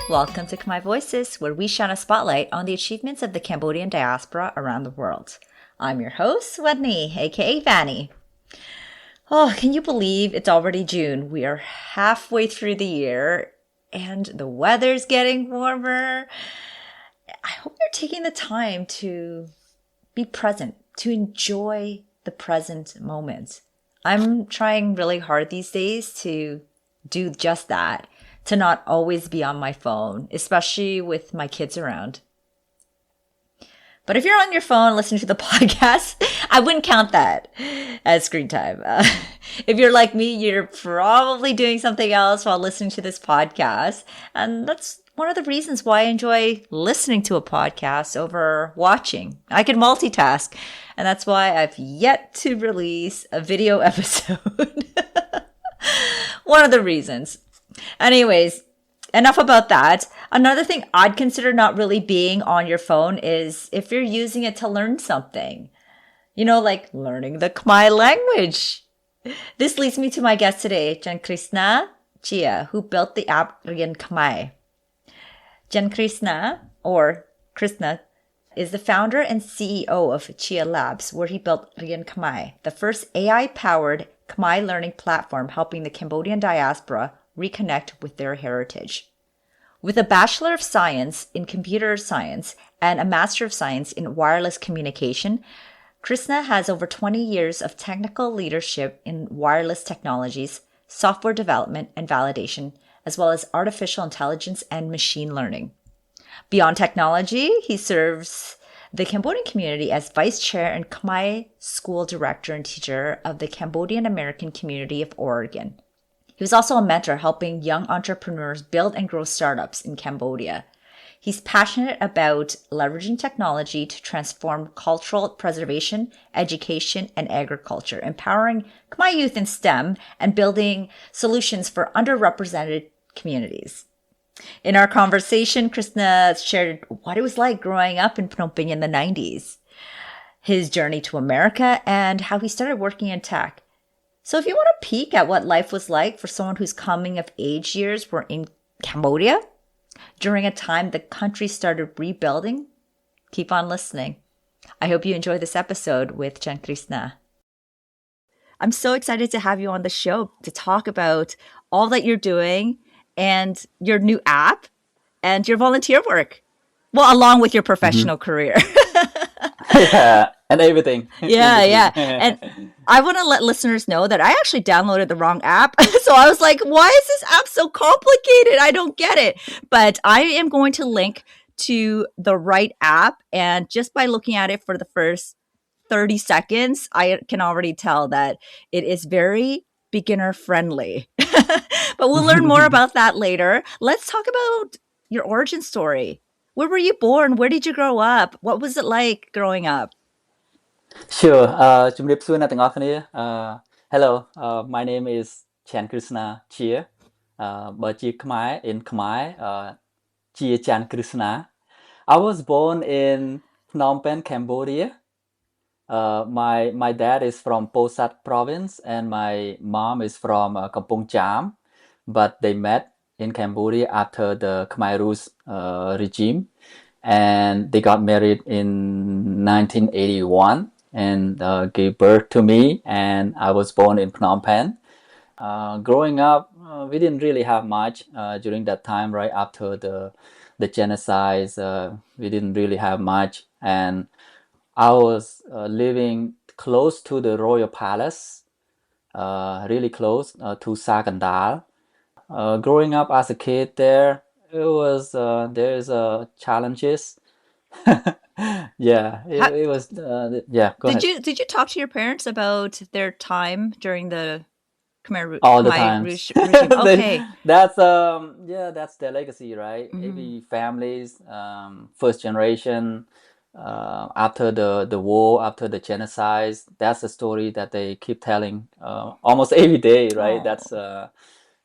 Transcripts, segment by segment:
Welcome to Khmer Voices, where we shine a spotlight on the achievements of the Cambodian diaspora around the world. I'm your host, Wedney, aka Vanny. Oh, can you believe it's already June? We are halfway through the year and the weather's getting warmer. I hope you're taking the time to be present, to enjoy the present moment. I'm trying really hard these days to do just that, to not always be on my phone, especially with my kids around. But if you're on your phone listening to the podcast, I wouldn't count that as screen time. If you're like me, you're probably doing something else while listening to this podcast. And that's one of the reasons why I enjoy listening to a podcast over watching. I can multitask. And that's why I've yet to release a video episode. One of the reasons. Anyways, enough about that. Another thing I'd consider not really being on your phone is if you're using it to learn something. You know, like learning the Khmer language. This leads me to my guest today, Chankrisna, Chea, who built the app ReanKhmer. Chankrisna, or Krisna, is the founder and CEO of Chea Labs, where he built ReanKhmer, the first AI-powered Khmer learning platform helping the Cambodian diaspora reconnect with their heritage. With a Bachelor of Science in Computer Science and a Master of Science in Wireless Communication, Krisna has over 20 years of technical leadership in wireless technologies, software development and validation, as well as artificial intelligence and machine learning. Beyond technology, he serves the Cambodian community as Vice Chair and Khmer School Director and Teacher of the Cambodian-American Community of Oregon. He was also a mentor helping young entrepreneurs build and grow startups in Cambodia. He's passionate about leveraging technology to transform cultural preservation, education, and agriculture, empowering Khmer youth in STEM and building solutions for underrepresented communities. In our conversation, Krisna shared what it was like growing up in Phnom Penh in the 90s, his journey to America, and how he started working in tech. So if you want to peek at what life was like for someone whose coming of age years were in Cambodia, during a time the country started rebuilding, keep on listening. I hope you enjoy this episode with Chankrisna. I'm so excited to have you on the show to talk about all that you're doing and your new app and your volunteer work. Well, along with your professional career. Yeah, and everything. Yeah. And I want to let listeners know that I actually downloaded the wrong app. So I was like, why is this app so complicated? I don't get it. But I am going to link to the right app. And just by looking at it for the first 30 seconds, I can already tell that it is very beginner friendly. But we'll learn more about that later. Let's talk about your origin story. Where were you born? Where did you grow up? What was it like growing up? Sure. ជំរាបសួរអ្នកទាំងអស់គ្នា Hello, my name is Chankrisna Chea. បើជាខ្មែរ in Khmer, Chea Chankrisna. I was born in Phnom Penh, Cambodia. My dad is from Posat province and my mom is from Kampong Cham, but they met in Cambodia after the Khmer Rouge regime, and they got married in 1981 and gave birth to me, and I was born in Phnom Penh. Growing up, we didn't really have much during that time, right after the genocide. We didn't really have much, and I was living close to the royal palace, really close to Sakandal. Growing up as a kid there, it was there's challenges. Yeah, it was yeah. Go ahead. Did you talk to your parents about their time during the Khmer All the Khmer time. regime? Okay. That's their legacy, right? Every family's first generation after the war, after the genocide. That's the story that they keep telling almost every day, right? Oh. That's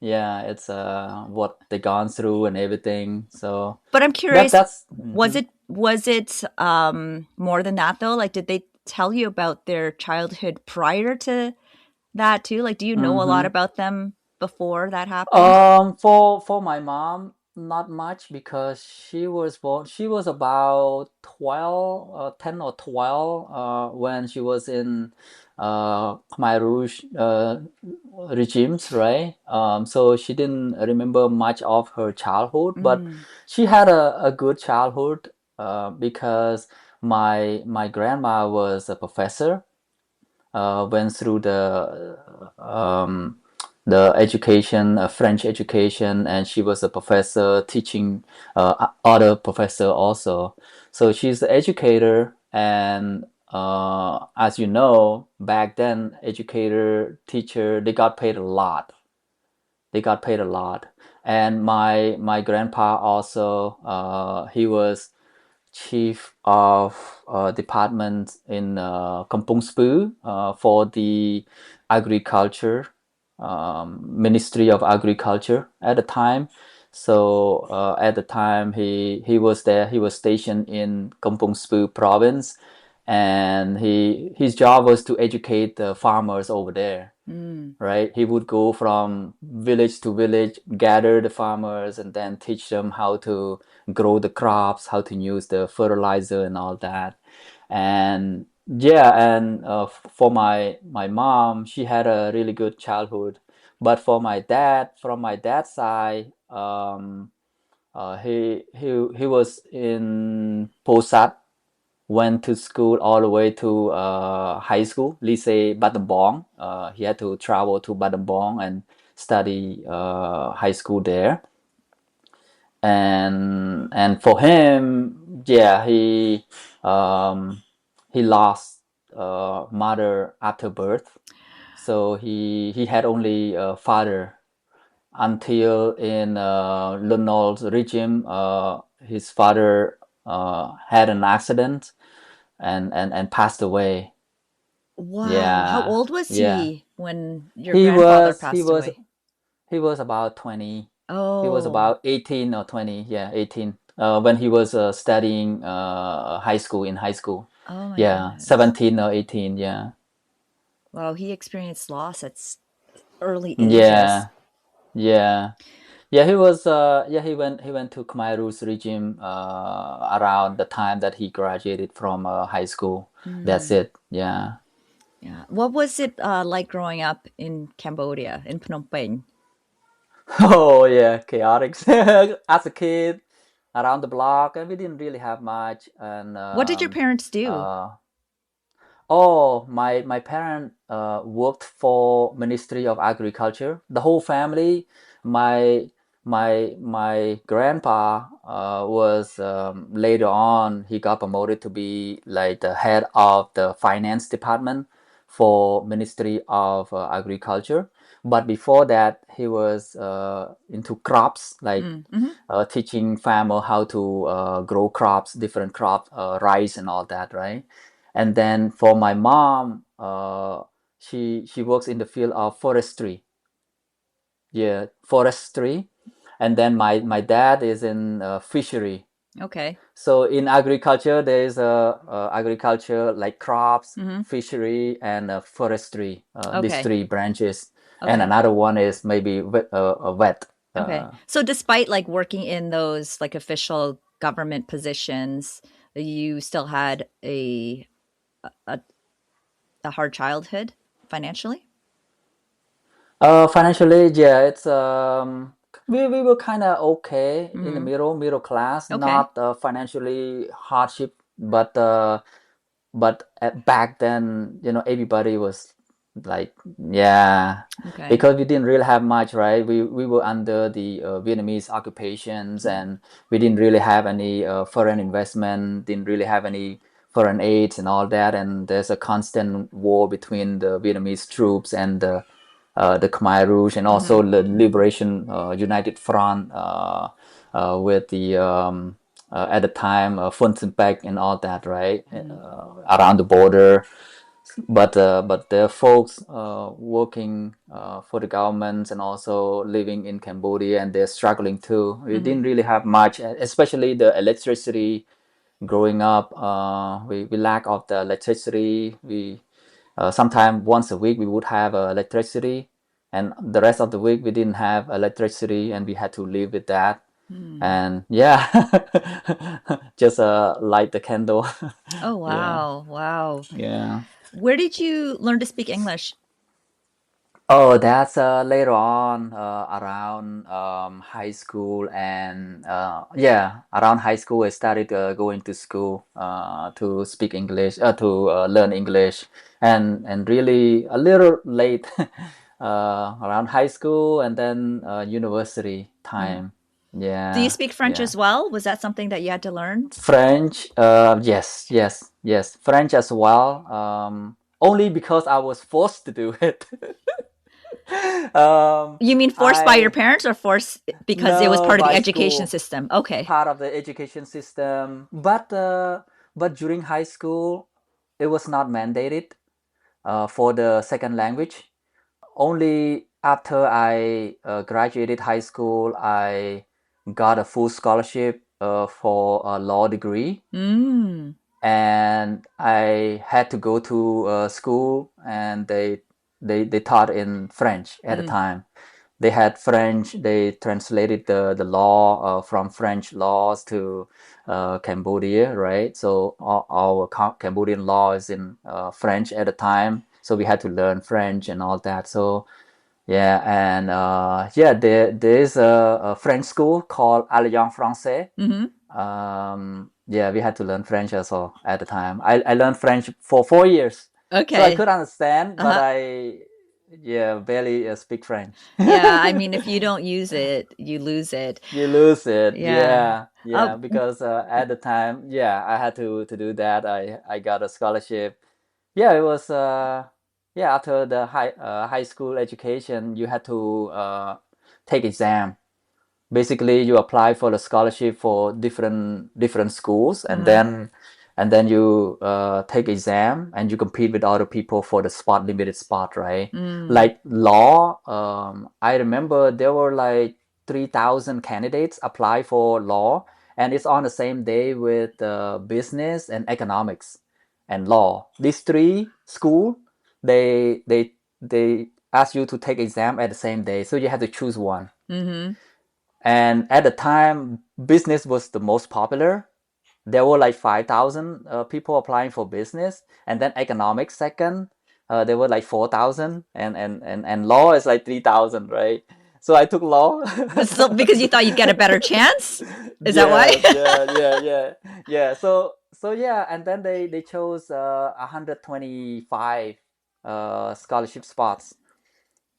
it's what they gone through and everything. So, But I'm curious, that's was it more than that though? Like, did they tell you about their childhood prior to that too? Like, do you know a lot Mm-hmm. about them before that happened? For my mom, not much because she was born. She was about 12, 10 or 12, when she was in Khmer Rouge regimes, right? So she didn't remember much of her childhood, but Mm. she had a good childhood because my grandma was a professor, went through the education, French education, and she was a professor teaching other professor also. So she's an educator, and as you know, back then, educator, teacher, they got paid a lot. They got paid a lot. And my grandpa also, he was chief of department in Kampong Speu for the agriculture, Ministry of Agriculture at the time. So at the time he was there. He was stationed in Kampong Speu province, and his job was to educate the farmers over there, Mm. right? He would go from village to village, gather the farmers, and then teach them how to grow the crops, how to use the fertilizer and all that. And yeah, and for my mom, she had a really good childhood. But for my dad, from my dad's side, he was in Posat, went to school all the way to high school, lycée Battambang. He had to travel to Battambang and study high school there. And for him, yeah, he lost mother after birth, so he had only father until in Lon Nol's regime. His father had an accident and passed away. Wow. How Yeah, old was yeah. he when your He grandfather was he passed was away? he was about 20. He was Oh, about 18 or 20. Yeah, 18. When he was studying high school. oh my Yeah, goodness. 17 or 18. Yeah. Wow, he experienced loss at early ages. Yeah. Yeah. Yeah, he went to Khmer Rouge regime around the time that he graduated from high school. That's Mm. it. Yeah. Yeah. What was it like growing up in Cambodia, in Phnom Penh? Oh yeah, chaotic. As a kid, around the block, and we didn't really have much. And What did your parents do? uh, oh, my parent worked for Ministry of Agriculture. The whole family. My grandpa was, later on he got promoted to be like the head of the finance department for Ministry of Agriculture. But before that, he was into crops, like Mm. Hmm. teaching farmer how to grow crops, different crops, rice and all that, right? And then for my mom, she works in the field of forestry. Yeah, forestry. And then my dad is in fishery. Okay. So in agriculture, there is agriculture like crops, Hmm. fishery, and forestry. These Okay. three branches. And Okay. another one is maybe vet. Okay. So despite like working in those like official government positions, you still had a, a hard childhood financially? Financially, yeah, it's we were kind of okay in the Hmm. middle class, Okay. not financially hardship, but back then, everybody was like, yeah, Okay. because we didn't really have much, right? We were under the Vietnamese occupations, Mm. and we didn't really have any foreign investment, didn't really have any foreign aids and all that, and there's a constant war between the Vietnamese troops and the Khmer Rouge, and Hmm. also the Liberation United Front with the at the time Funsenbeck and all that, right? Mm. Around the border. But there are folks working for the governments and also living in Cambodia, and they're struggling too. We Hmm. didn't really have much, especially the electricity. Growing up, we lack of the electricity. Sometime once a week we would have electricity, and the rest of the week we didn't have electricity, and we had to live with that. And yeah, just light the candle. Oh, Yeah, wow. Wow. yeah. Where did you learn to speak English? Oh, that's later on around high school, and yeah, around high school I started going to school to speak English, to learn English, and really a little late around high school and then university Yeah. time. Do you Yeah, speak French yeah. as well? Was that something that you had to learn? French, yes, yes, yes. French as well. Only because I was forced to do it. Um, You mean forced by your I parents or forced because it was no part of the by education school, system? Okay. part of the education system, but during high school, it was not mandated for the second language. Only after I graduated high school, I got a full scholarship for a law degree, Mm. and I had to go to school, and they taught in French at the Mm. time. They had French. They translated the law from French laws to Cambodia, right? So our Cambodian law is in French at the time. So we had to learn French and all that. So yeah, and yeah, there is a French school called Alliance Français. Hmm. Yeah, we had to learn French as well at the time. I learned French for 4 years, so I Okay. could understand, but Uh-huh. I yeah barely speak French. Yeah, I mean, if you don't use it, you lose it. You lose it, Yeah. yeah, yeah, because at the time, yeah, I had to do that. I got a scholarship. Yeah, it was yeah, after the high school education, you had to take exam. Basically you apply for the scholarship for different schools, Mm. and then you take exam and you compete with other people for the spot, limited spot, right? Mm. Like law, I remember there were like 3,000 candidates apply for law, and it's on the same day with business and economics and law. These three school, they ask you to take exam at the same day, so you have to choose one. Hmm. And at the time, business was the most popular. There were like 5,000 people applying for business, and then economics second. There were like 4,000, and law is like 3,000, right? So I took law. So because you thought you'd get a better chance? Is that why? Yes, yeah, yeah, yeah, yeah. So yeah, and then they chose 125 scholarship spots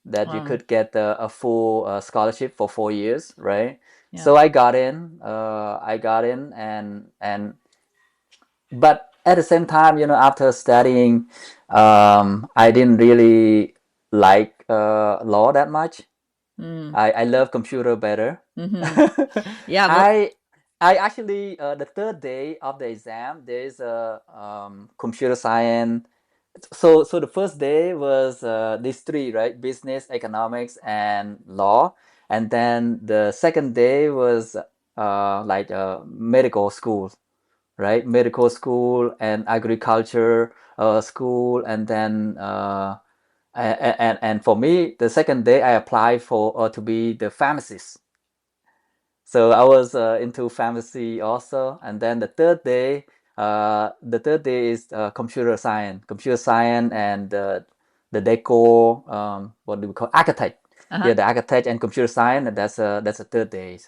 that you Wow. could get a full scholarship for 4 years, right? Yeah. So I got in, and but at the same time, after studying, I didn't really like law that much. Mm. I love computer better. Hmm. Yeah. Well. I I actually the third day of the exam there is a computer science. So the first day was these three, right? Business, economics, and law. And then the second day was like medical school, right? Medical school and agriculture school. And then and for me, the second day I applied for to be the pharmacist. So I was into pharmacy also, and then the third day is computer science, and the deco, what do we call architect? Uh-huh. Yeah, the architect and computer science, and that's the third day.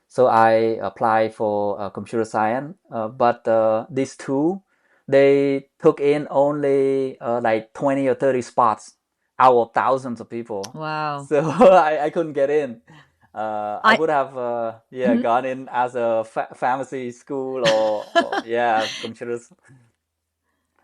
So I applied for computer science, but these two, they took in only like 20 or 30 spots out of thousands of people. Wow. So I couldn't get in. I I. would have yeah Mhm. gone in as a pharmacy school, or yeah computers,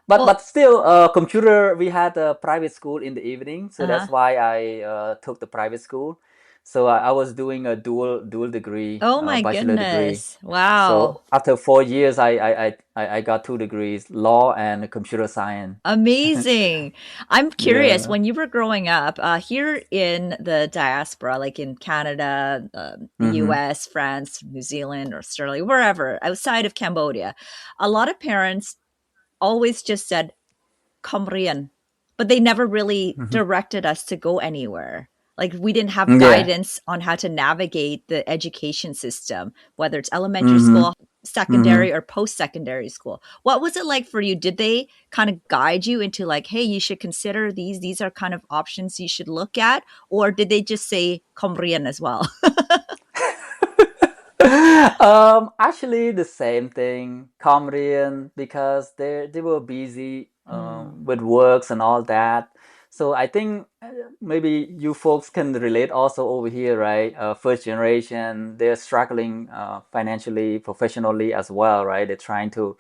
Well. but still computer, we had a private school in the evening, so Uh-huh. that's why I took the private school. So I was doing a dual degree, Oh my bachelor degree. goodness. Wow. So after 4 years, I got two degrees, law and computer science. Amazing. I'm curious, Yeah. when you were growing up, here in the diaspora, like in Canada, the Mm-hmm. US, France, New Zealand, or Australia, wherever outside of Cambodia, a lot of parents always just said, Khmer. but they never really directed us to go anywhere. Like we didn't have Yeah. guidance on how to navigate the education system, whether it's elementary Mm-hmm. school, secondary, Mm-hmm. or post-secondary school. What was it like for you? Did they kind of guide you into like, hey, you should consider these are kind of options you should look at? Or did they just say Khmer as well? Actually, the same thing, Cambodian, because they were busy with works and all that. So I think maybe you folks can relate also over here, right? First generation, they're struggling financially, professionally as well, right? They're trying to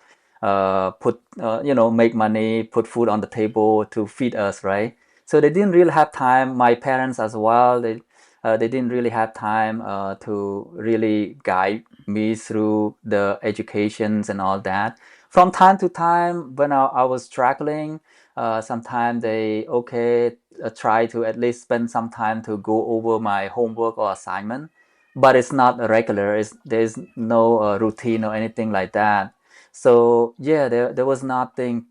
make money, put food on the table to feed us, right? So they didn't really have time. My parents as well, they didn't really have time to really guide me through the educations and all that. From time to time, when I was struggling, sometimes they try to at least spend some time to go over my homework or assignment, but it's not regular. There's no routine or anything like that. So yeah, there was nothing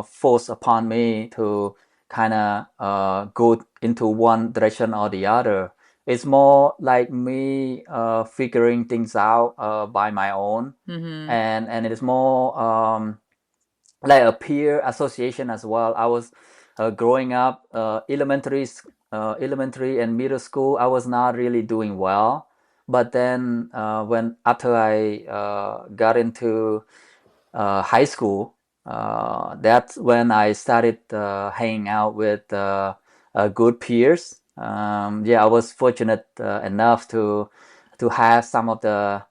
forced upon me to kind of go into one direction or the other. It's more like me figuring things out by my own, Mm-hmm. and it is more like a peer association as well. I was growing up elementary and middle school. I was not really doing well, but then when after I got into high school, that's when I started hanging out with good peers. Yeah, I was fortunate enough to have some of the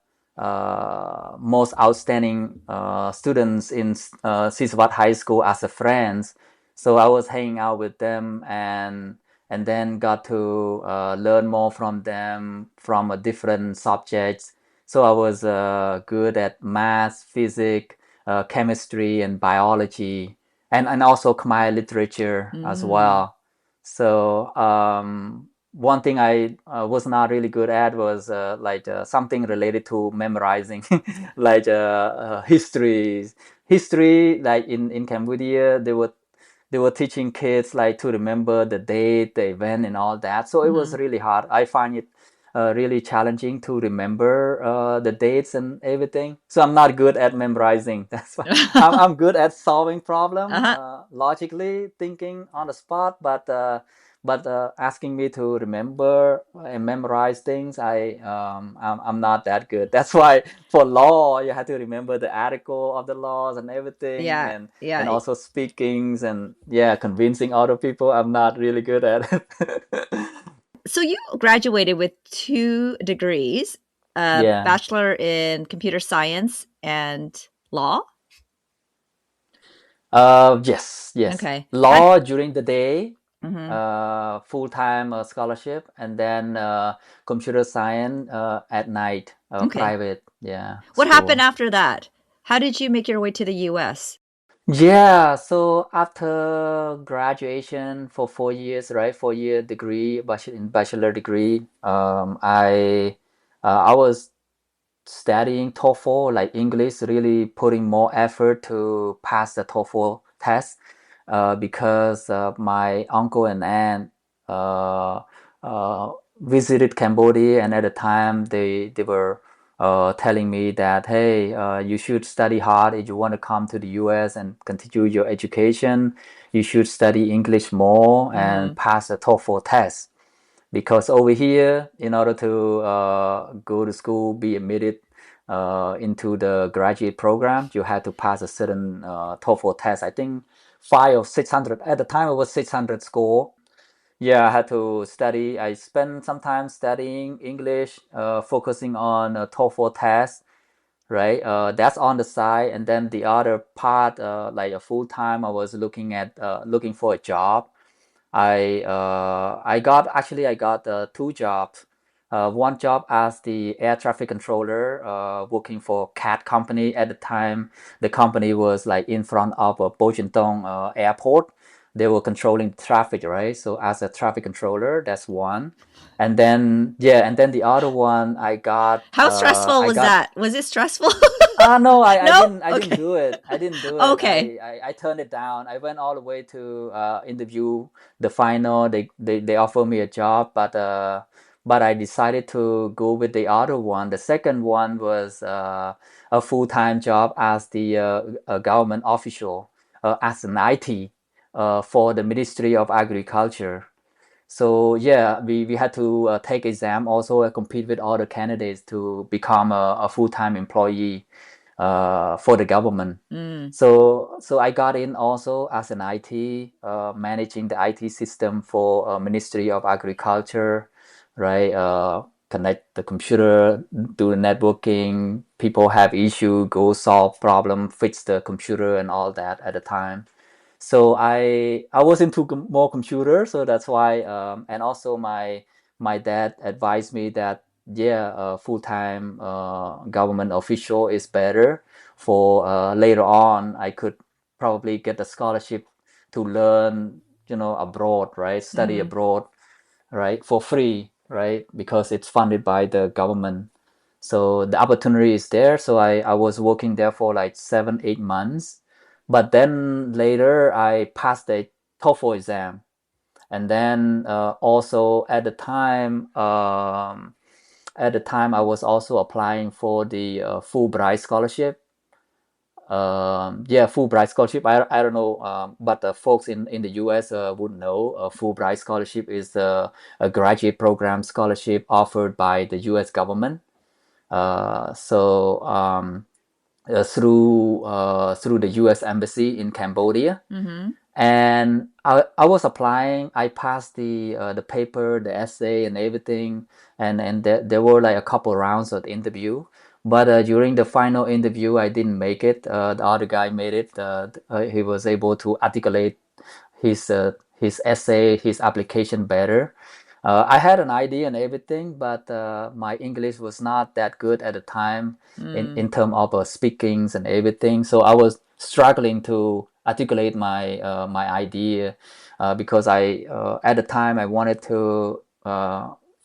most outstanding students in Siswat High School as a friends. So I was hanging out with them and then got to learn more from them from a different subjects. So I was good at math, physics, chemistry, and biology, and also Khmer literature as Mm. well. So one thing I was not really good at was something related to memorizing, like histories. History, like in Cambodia, they were teaching kids like to remember the date, the event, and all that. So it was Mm-hmm. really hard. I find it really challenging to remember the dates and everything. So I'm not good at memorizing. That's why I'm good at solving problem Uh-huh. logically, thinking on the spot, but asking me to remember and memorize things, I'm not that good. That's why for law you have to remember the article of the laws and everything, Yeah. and Yeah. also speakings and yeah, convincing other people. I'm not really good at it. So you graduated with 2 degrees, a Yeah. bachelor in computer science and law. Yes. Okay. How, Law during the day, mhm. full-time scholarship, and then computer science at night, Okay. private, yeah, What happened school. after that? How did you make your way to the US? Yeah, so after graduation for 4 years, right? 4 year degree, bachelor degree, I was studying TOEFL, like English, really putting more effort to pass the TOEFL test because my uncle and aunt uh, visited Cambodia, and at the time they were telling me that, hey, you should study hard if you want to come to the US and continue your education. You should study English more Mm-hmm. and pass the TOEFL test because over here, in order to go to school, be admitted into the graduate program, you had to pass a certain TOEFL test. I think 5 or 600 at the time. It was 600 score. Yeah, I had to study. I spent some time studying English, focusing on a TOEFL test. Right, that's on the side, and then the other part, like a full time, I was looking for a job. I got 2 jobs. One job as the air traffic controller, working for CAT company. At the time, the company was like in front of a Bojintong airport. They were controlling traffic, right? So as a traffic controller, that's one. And then the other one, How stressful I was got that? Was it stressful? No, No? I didn't Okay. do it. I didn't do it. Okay. I turned it down. I went all the way to interview the final. They offered me a job, but I decided to go with the other one. The second one was a full-time job as the a government official as an IT for the Ministry of Agriculture. So yeah, we had to take exam also compete with other candidates to become a full-time employee for the government. Mm. So I got in also as an IT, managing the IT system for Ministry of Agriculture, right? Connect the computer, do the networking. People have issue, go solve problem, fix the computer and all that at the time. So I was into more computer, so that's why. And also my dad advised me that yeah, full-time government official is better for later on. I could probably get a scholarship to learn, abroad, right? Study Mm-hmm. abroad, right? For free, right? Because it's funded by the government. So the opportunity is there. So I was working there for like 7, 8 months. But then later I passed the TOEFL exam. And then also at the time I was also applying for the Fulbright scholarship. Yeah, Fulbright scholarship. I don't know, but the folks in the US would know. Fulbright scholarship is a graduate program scholarship offered by the US government. Through the U.S. Embassy in Cambodia, Mm-hmm. and I was applying. I passed the paper, the essay, and everything, and there were like a couple rounds of the interview. But during the final interview, I didn't make it. The other guy made it. He was able to articulate his essay, his application better. I had an idea and everything, but my English was not that good at the time Mm. in terms of speakings and everything. So I was struggling to articulate my idea because I at the time I wanted to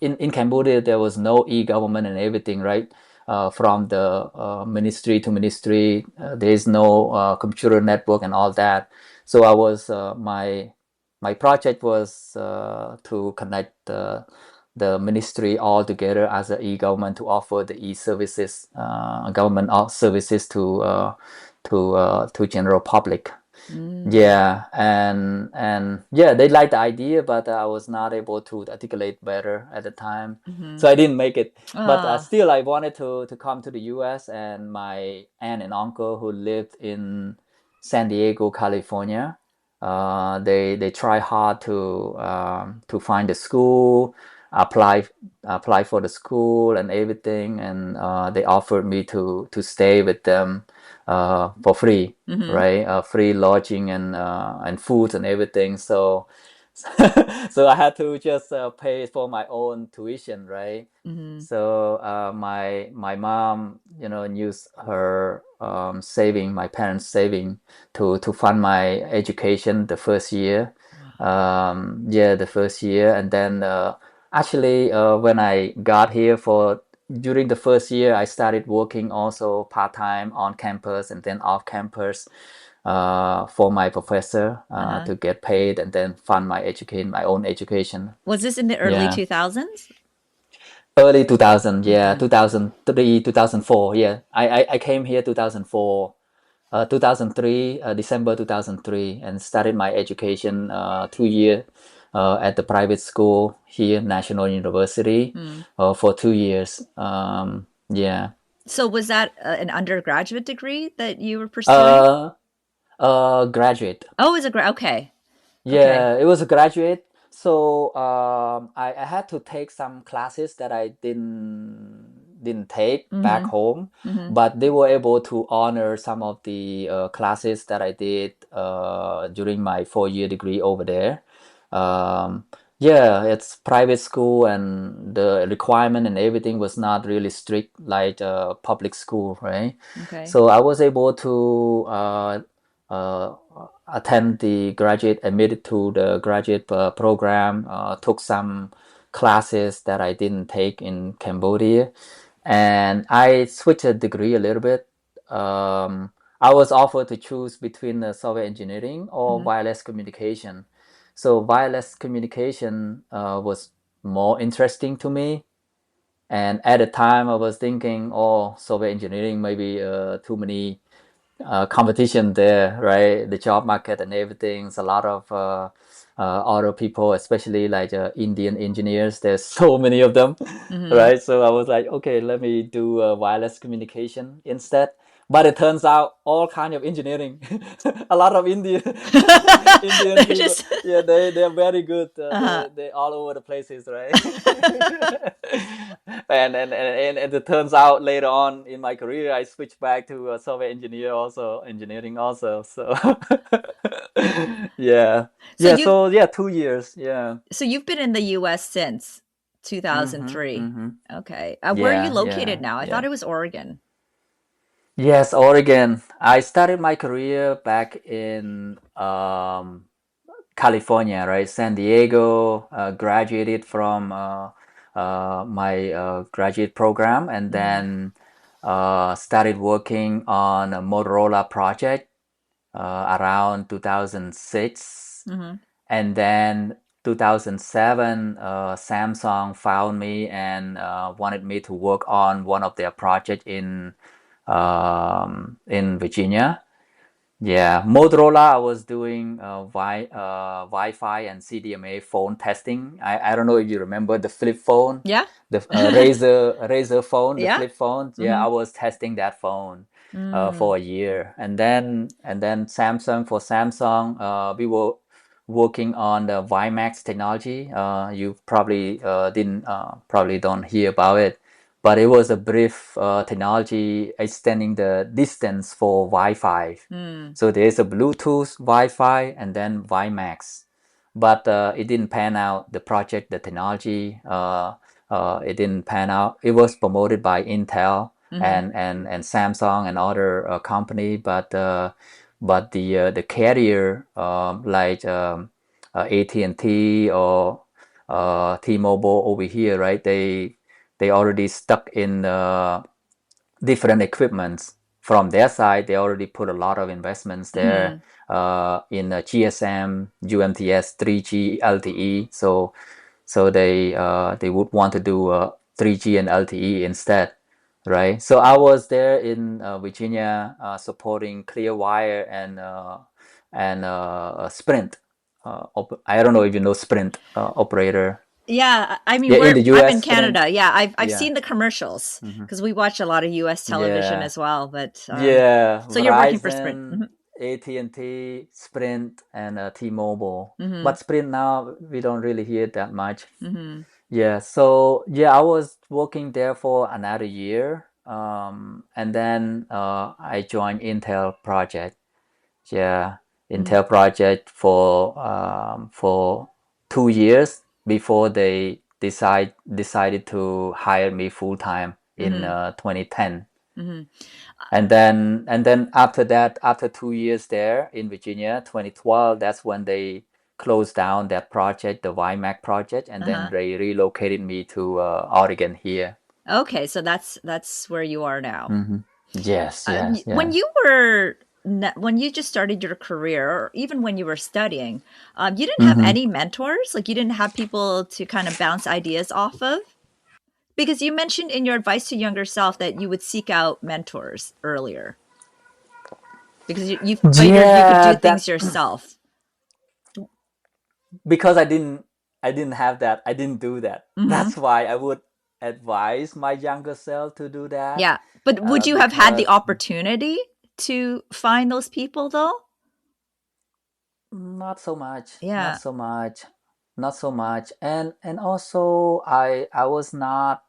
in Cambodia there was no e-government and everything, right? From the ministry to ministry, there is no computer network and all that. So I was my project was to connect the ministry all together as an e-government to offer the e-services, government services to general public. Mm. Yeah, and yeah, they liked the idea, but I was not able to articulate better at the time, Mm-hmm. so I didn't make it. But Ah. still, I wanted to come to the U.S. and my aunt and uncle who lived in San Diego, California. They try hard to find a school, apply apply for the school and everything, and they offered me to stay with them for free, Mm-hmm. right? Free lodging and food and everything. So so I had to just pay for my own tuition, right? Mm-hmm. So my mom, used her saving, my parents' saving to fund my education the first year. Yeah, the first year, and then actually when I got here for during the first year, I started working also part time on campus and then off campus for my professor Uh-huh. to get paid and then fund my own education. Was this in the early Yeah. 2000s? Early 2000, yeah, Okay. 2003, 2004, yeah. I came here 2004, 2003, December 2003, and started my education 2 year at the private school here, National University, Hmm. for 2 years. Yeah. So was that an undergraduate degree that you were pursuing? Uh, Graduate. Oh, it was a okay. Okay. Yeah, it was a graduate. So I had to take some classes that I didn't take back Mm-hmm. home, Mm-hmm. but they were able to honor some of the classes that I did during my 4 year degree over there. Um, yeah, it's private school and the requirement and everything was not really strict like public school, right? Okay. So I was able to uh, attend the graduate, admitted to the graduate program, took some classes that I didn't take in Cambodia, and I switched a degree a little bit. I was offered to choose between software engineering or Mm-hmm. wireless communication. So wireless communication was more interesting to me. And at the time, I was thinking, oh, software engineering maybe too many competition there, right? The job market and everything. It's a lot of other people, especially like Indian engineers. There's so many of them, Mm-hmm. right? So I was like, okay, let me do wireless communication instead. But it turns out all kind of engineering, a lot of Indian Indian They're people, just yeah, they're very good. uh-huh. They all over the places, right? And it turns out later on in my career, I switched back to software engineering also. So yeah, So yeah. you've So yeah, 2 years. Yeah. so you've been in the US since Mm-hmm. 2003. Mm-hmm. Okay. Where are you Yeah. located Yeah. now? I thought Yeah. it was Oregon. Yes, Oregon. I started my career back in California, right? San Diego, graduated from my graduate program and Mm-hmm. then started working on a Motorola project around 2006. Mm-hmm. And then 2007, Samsung found me and wanted me to work on one of their projects in Virginia. Yeah, Motorola, I was doing Wi-Fi and CDMA phone testing. I don't know if you remember the flip phone, Yeah. the Razor phone, the Yeah. flip phone. Yeah, Mm-hmm. I was testing that phone Mm. for a year, and then Samsung for Samsung, we were working on the WiMAX technology. You probably didn't probably don't hear about it, but it was a brief technology extending the distance for Wi-Fi. Mm. So there's a Bluetooth, Wi-Fi, and then WiMAX. But it didn't pan out. The project, the technology, it didn't pan out. It was promoted by Intel Mm-hmm. and Samsung and other company, but the carrier like AT&T or T-Mobile over here, right? They already stuck in different equipments from their side. They already put a lot of investments there Mm-hmm. in GSM, UMTS, 3G, LTE. So they would want to do 3G and LTE instead, right? So I was there in Virginia supporting Clearwire and Sprint. I don't know if you know Sprint operator. Yeah, I mean, Yeah, in the I'm in U.S. Sprint. Canada. Yeah, I've Yeah. seen the commercials Hmm. because we watch a lot of U.S. television Yeah. as well. But Yeah, so you're working for Sprint. Verizon, Mm-hmm. AT&T, Sprint, and T-Mobile. Mm-hmm. But Sprint now we don't really hear that much. Mm-hmm. Yeah, so yeah, I was working there for another year, and then I joined Intel project. Yeah, Mm-hmm. Intel project for 2 years before they decided to hire me full time in Mm-hmm. 2010. Mm-hmm. And then after that, after 2 years there in Virginia, 2012, that's when they closed down that project, the YMAC project, and then Uh-huh. they relocated me to Oregon here. Okay, so that's where you are now. Hmm. Yes, yes, When yeah. you were when you just started your career, or even when you were studying, you didn't have Hmm. any mentors. Like you didn't have people to kind of bounce ideas off of. Because you mentioned in your advice to younger self that you would seek out mentors earlier because you figured you could Yeah, do that things yourself. because I didn't have that. I didn't do that. Hmm. That's why I would advise my younger self to do that. Yeah. But would you have had the Because opportunity to find those people though? not so much, not Yeah. so much, not so much, and also I was not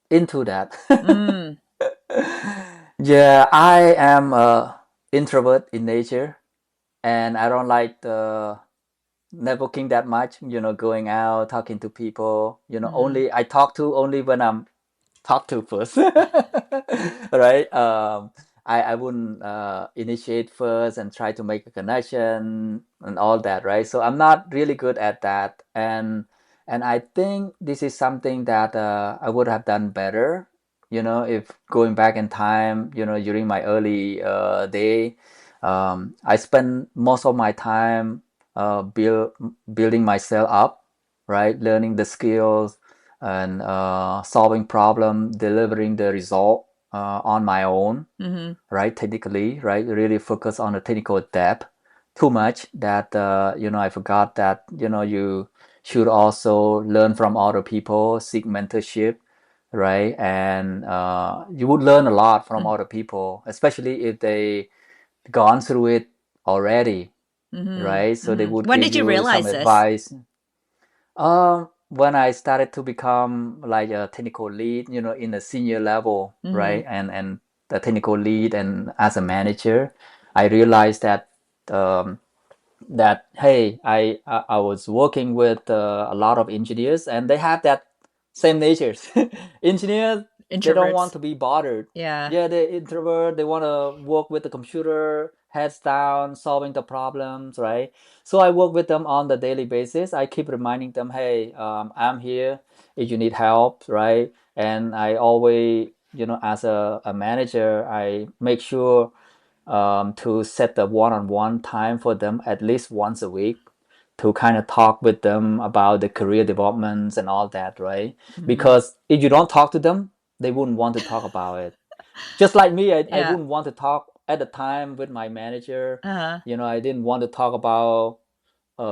into that. Mm. Yeah, I am a introvert in nature, and I don't like the networking that much. Going out, talking to people. Hmm. Only I talk to only when I'm talked to first, right? I wouldn't initiate first and try to make a connection and all that, right? So I'm not really good at that, and I think this is something that I would have done better if going back in time, during my early day, I spend most of my time building myself up, right? Learning the skills and solving problem, delivering the result on my own, right? Technically, right? Really focus on the technical depth too much that I forgot that you should also learn from other people, seek mentorship, right? And you would learn a lot from other people, especially if they gone through it already, right? So they would When give did you you some realize this? advice. When I started to become like a technical lead, in a senior level, right, and the technical lead and as a manager, I realized that um, hey, I was working with a lot of engineers, and they have that same natures. Engineers, they don't want Introverts. to be bothered. Yeah. Yeah, they introvert. They want to work with the computer, heads down, solving the problems, right? So I work with them on the daily basis. I keep reminding them, hey, I'm here if you need help, right? And I always, as a manager, I make sure to set the one-on-one time for them at least once a week to kind of talk with them about the career developments and all that, right? Because if you don't talk to them, they wouldn't want to talk about it. Just like me, I Yeah. wouldn't want to talk at the time with my manager. Uh-huh. I didn't want to talk about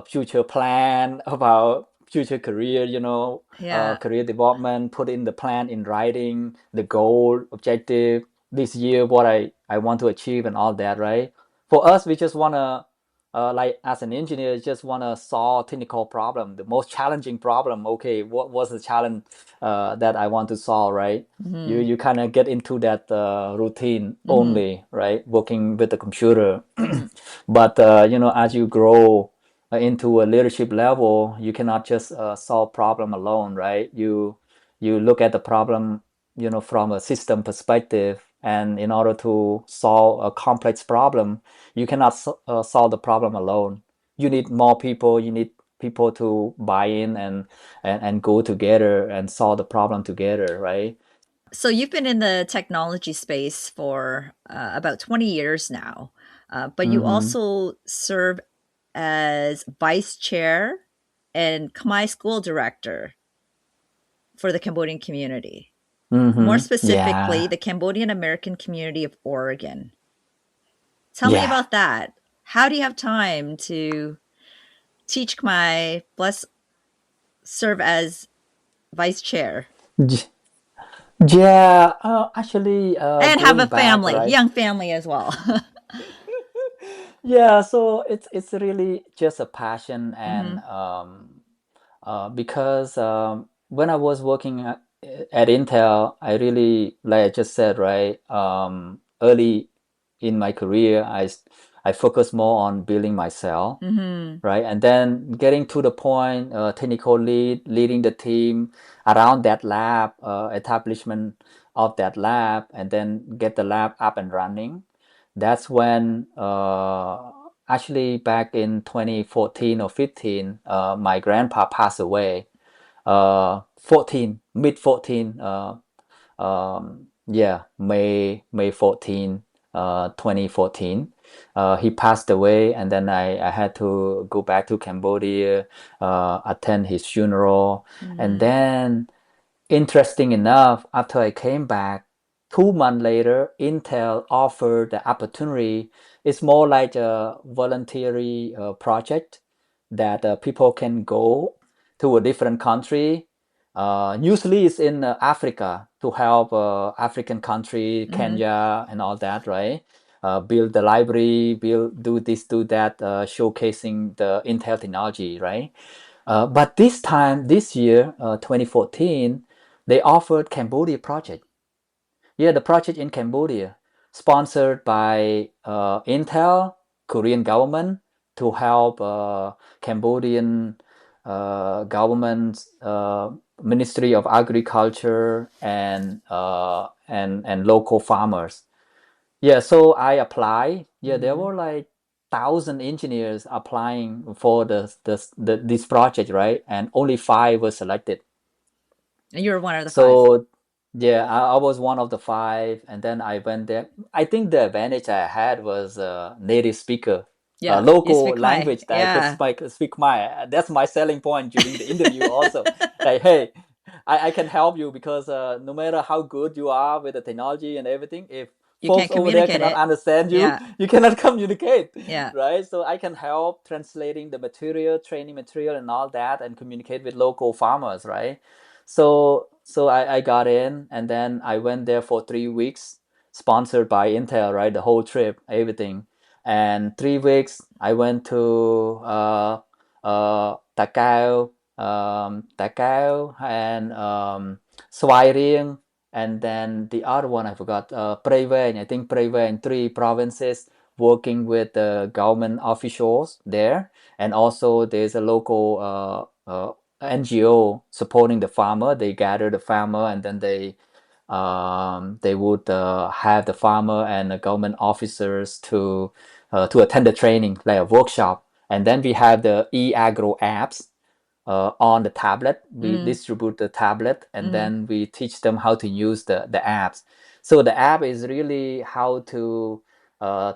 future plan, about future career, Yeah. career development, put in the plan in writing, the goal, objective, this year, what I want to achieve and all that, right? For us, we just want to, like as an engineer, just want to solve technical problem, the most challenging problem. Okay, what was the challenge that I want to solve, right? You kind of get into that routine only, right? Working with the computer. But as you grow into a leadership level, you cannot just solve problem alone, right? You look at the problem, from a system perspective, and in order to solve a complex problem, you cannot solve the problem alone. You need more people. You need people to buy in and go together and solve the problem together, right? So you've been in the technology space for about 20 years now, but you Mm-hmm. also serve as vice chair and Khmer school director for the Cambodian community. More Mm-hmm. specifically, Yeah. the Cambodian-American Community of Oregon. Tell me Yeah. about that. How do you have time to teach Khmer, plus serve as vice chair, Yeah, actually, and have a going back, family, right? young family as well? Yeah, so it's really just a passion, and Hmm. because when I was working at Intel, I really, like I just said, right, early in my career, I focused more on building myself, Hmm. right? And then getting to the point, technical lead, leading the team around that lab, establishment of that lab, and then get the lab up and running. That's when, actually back in 2014 or 15, my grandpa passed away. 14, mid 14, yeah, May 14, 2014. He passed away, and then I had to go back to Cambodia, attend his funeral. And Hmm. then, interesting enough, after I came back, 2 months later, Intel offered the opportunity. It's more like a voluntary project that people can go to a different country. Usually it's in Africa, to help African country, Hmm. Kenya and all that, right? Build the library, do this, do that, showcasing the Intel technology, right? But this time, this year, 2014, they offered Cambodia project. Yeah, the project in Cambodia, sponsored by Intel, Korean government, to help Cambodian government, Ministry of Agriculture, and local farmers. Yeah, so I apply. Yeah, there Hmm. were like 1,000 engineers applying for this project, right? And only five were selected. And you were one of the five. So Yeah, I was one of the five, and then I went there. I think the advantage I had was native speaker, Yeah, you local speak Khmer. language that I could Yeah. speak my. That's my selling point during the interview also. Like, hey, I can help you because no matter how good you are with the technology and everything, if You folks can't over there communicate cannot it. understand you, Yeah. you cannot communicate, Yeah. right? So I can help translating the material, training material, and all that, and communicate with local farmers, right? So I got in and then I went there for 3 weeks, sponsored by Intel, right? The whole trip, everything. And 3 weeks I went to Takao and Svay Rieng, and then the other one I forgot, Prey Veng. I think Prey Veng, three provinces, working with the government officials there, and also there's a local NGO supporting the farmer. They gather the farmer and then they would have the farmer and the government officers to attend the training, like a workshop. And then we have the e-agro apps on the tablet. We Mm. distribute the tablet and Mm. then we teach them how to use the apps. So the app is really how uh,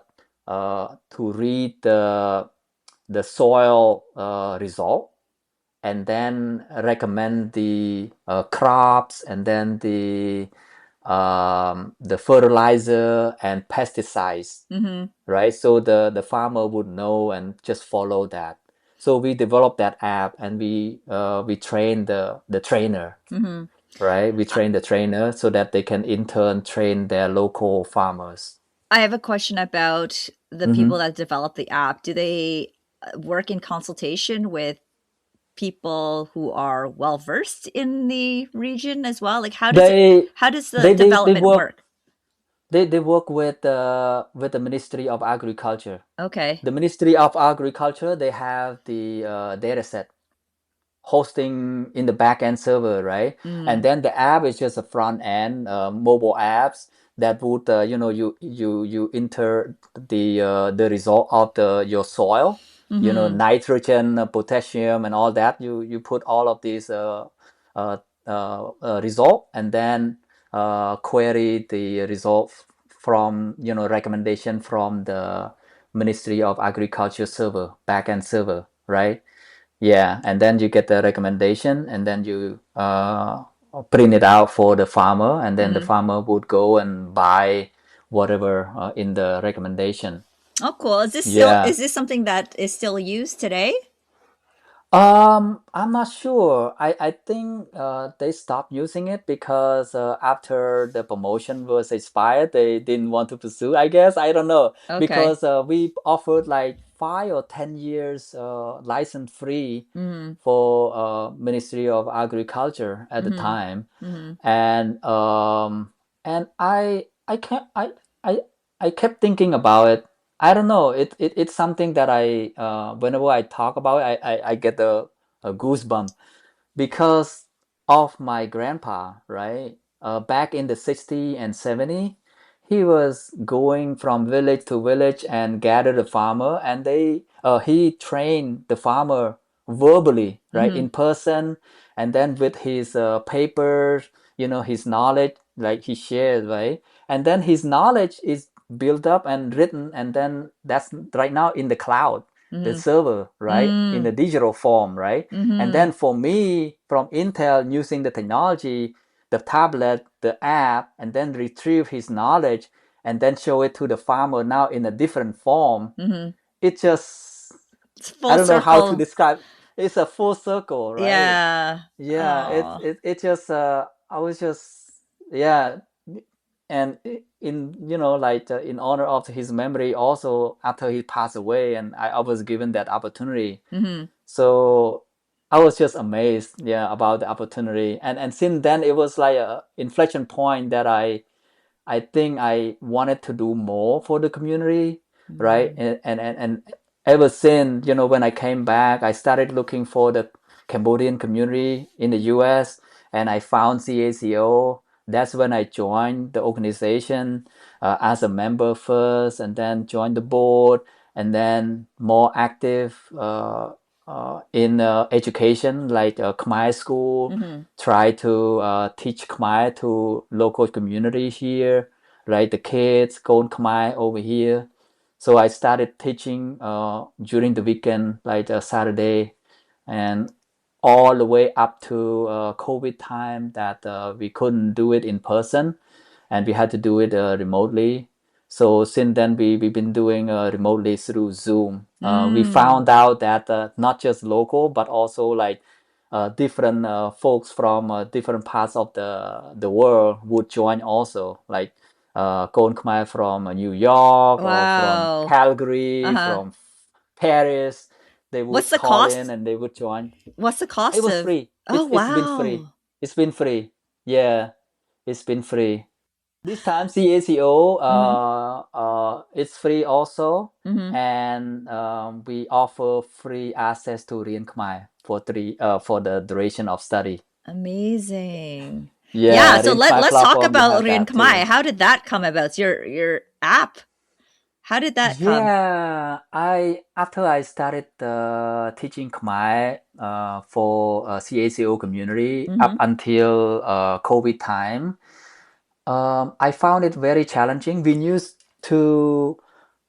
to read the soil result and then recommend the crops and then the fertilizer and pesticides, Mm-hmm. right? So the farmer would know and just follow that. So we developed that app and we train the trainer, Mm-hmm. right? We train the trainer so that they can in turn train their local farmers. I have a question about the people Mhm. that develop the app. Do they work in consultation with people who are well versed in the region as well? Like They how does the they development work work? they work with the Ministry of Agriculture. Okay. The Ministry of Agriculture, they have the data set hosting in the backend server, right? And Mm. then the app is just a front end mobile apps that would you enter the result of the your soil, Mm-hmm. nitrogen, potassium, and all that. You put all of these uh, result and then query the result from recommendation from the Ministry of Agriculture server, backend server, right? Yeah, and then you get the recommendation, and then you print it out for the farmer, and then the Mm. farmer would go and buy whatever in the recommendation. Oh, cool. Yeah. Is this something that is still used today? I'm not sure. I think they stopped using it because after the promotion was expired, they didn't want to pursue. I guess I don't know Okay. because we offered like 5 or 10 years license free Mm-hmm. for Ministry of Agriculture at the Mm-hmm. time, Mm-hmm. and I can't I kept thinking about it. I don't know. It's something that whenever I talk about it, I get a goosebump because of my grandpa, right? Back in the 60 and 70, he was going from village to village and gather the farmer, and he trained the farmer verbally, right, Mm-hmm. in person, and then with his papers, his knowledge, like he shared, right, and then his knowledge is built up and written, and then that's right now in the cloud, the Mm-hmm. server, right, in the Mm. digital form, right. And Mm-hmm. then for me, from Intel, using the technology, the tablet, the app, and then retrieve his knowledge and then show it to the farmer now in a different form, Mm-hmm. it just, It's I full don't know how to circle. describe. It's a full circle, right? Yeah. Yeah, Oh. it just, I was just, yeah. And in, like in honor of his memory, also after he passed away, and I was given that opportunity. Mm-hmm. So I was just amazed, yeah, about the opportunity. And since then, it was like a inflection point that I think I wanted to do more for the community, right? Mm-hmm. And ever since, when I came back, I started looking for the Cambodian community in the US, and I found CACO. That's when I joined the organization as a member first, and then joined the board, and then more active. in education, like Khmer school, try to teach Khmer to local community here, right? The kids going Khmer over here. So I started teaching during the weekend, like Saturday, and all the way up to COVID time that we couldn't do it in person, and we had to do it remotely. So since then, we've been doing remotely through Zoom. We found out that not just local, but also like different folks from different parts of the world would join also, like Kon Khmer from New York or from Wow. Calgary, Uh-huh. from Paris. They What's would the call in cost? and they would join. What's the It cost was of? free. Oh, It's been free. wow. It's been free. Yeah, it's been free. This time CACO it's free also, and we offer free access to ReanKhmer for the duration of study. Amazing. Yeah, Yeah, so ReanKhmer let's talk platform, you about have that ReanKhmer. too. How did that come about? It's your app. How did that come? Yeah, I after I started teaching Khmer for CACO community up Mm-hmm. until COVID time, I found it very challenging. We used to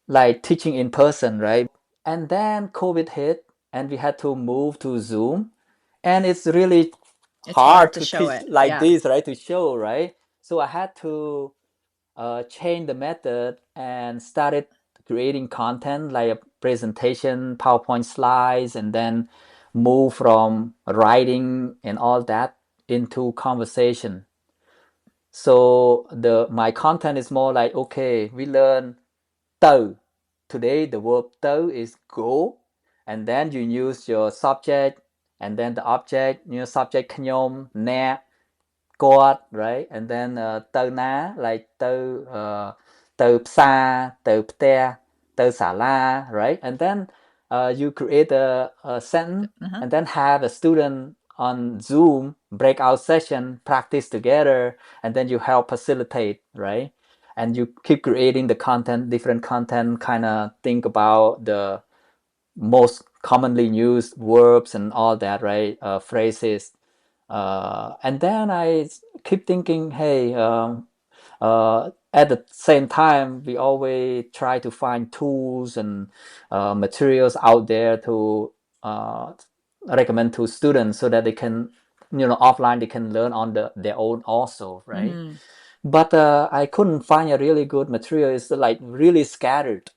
like teaching in person, right? And then COVID hit and we had to move to Zoom. And it's really It's hard hard to to show teach it. like Yeah. this, right? To show, right? So I had to change the method and started creating content like a presentation, PowerPoint slides, and then move from writing and all that into conversation. So the my content is more like, okay, we learn tàu. Today the verb tàu is go, and then you use your subject and then the object, subject ខ្ញុំ អ្នក គាត់ right? And then ទៅណា like ទៅផ្សារទៅផ្ទះទៅសាលា right? And then you create a sentence Uh-huh. and then have a student on Zoom breakout session practice together, and then you help facilitate, right? And you keep creating the content, different content, kind of think about the most commonly used verbs and all that, right? Phrases. And then I keep thinking, hey, at the same time, we always try to find tools and materials out there to recommend to students so that they can, offline they can learn on their own also, right? Mm-hmm. But I couldn't find a really good material. It's like really scattered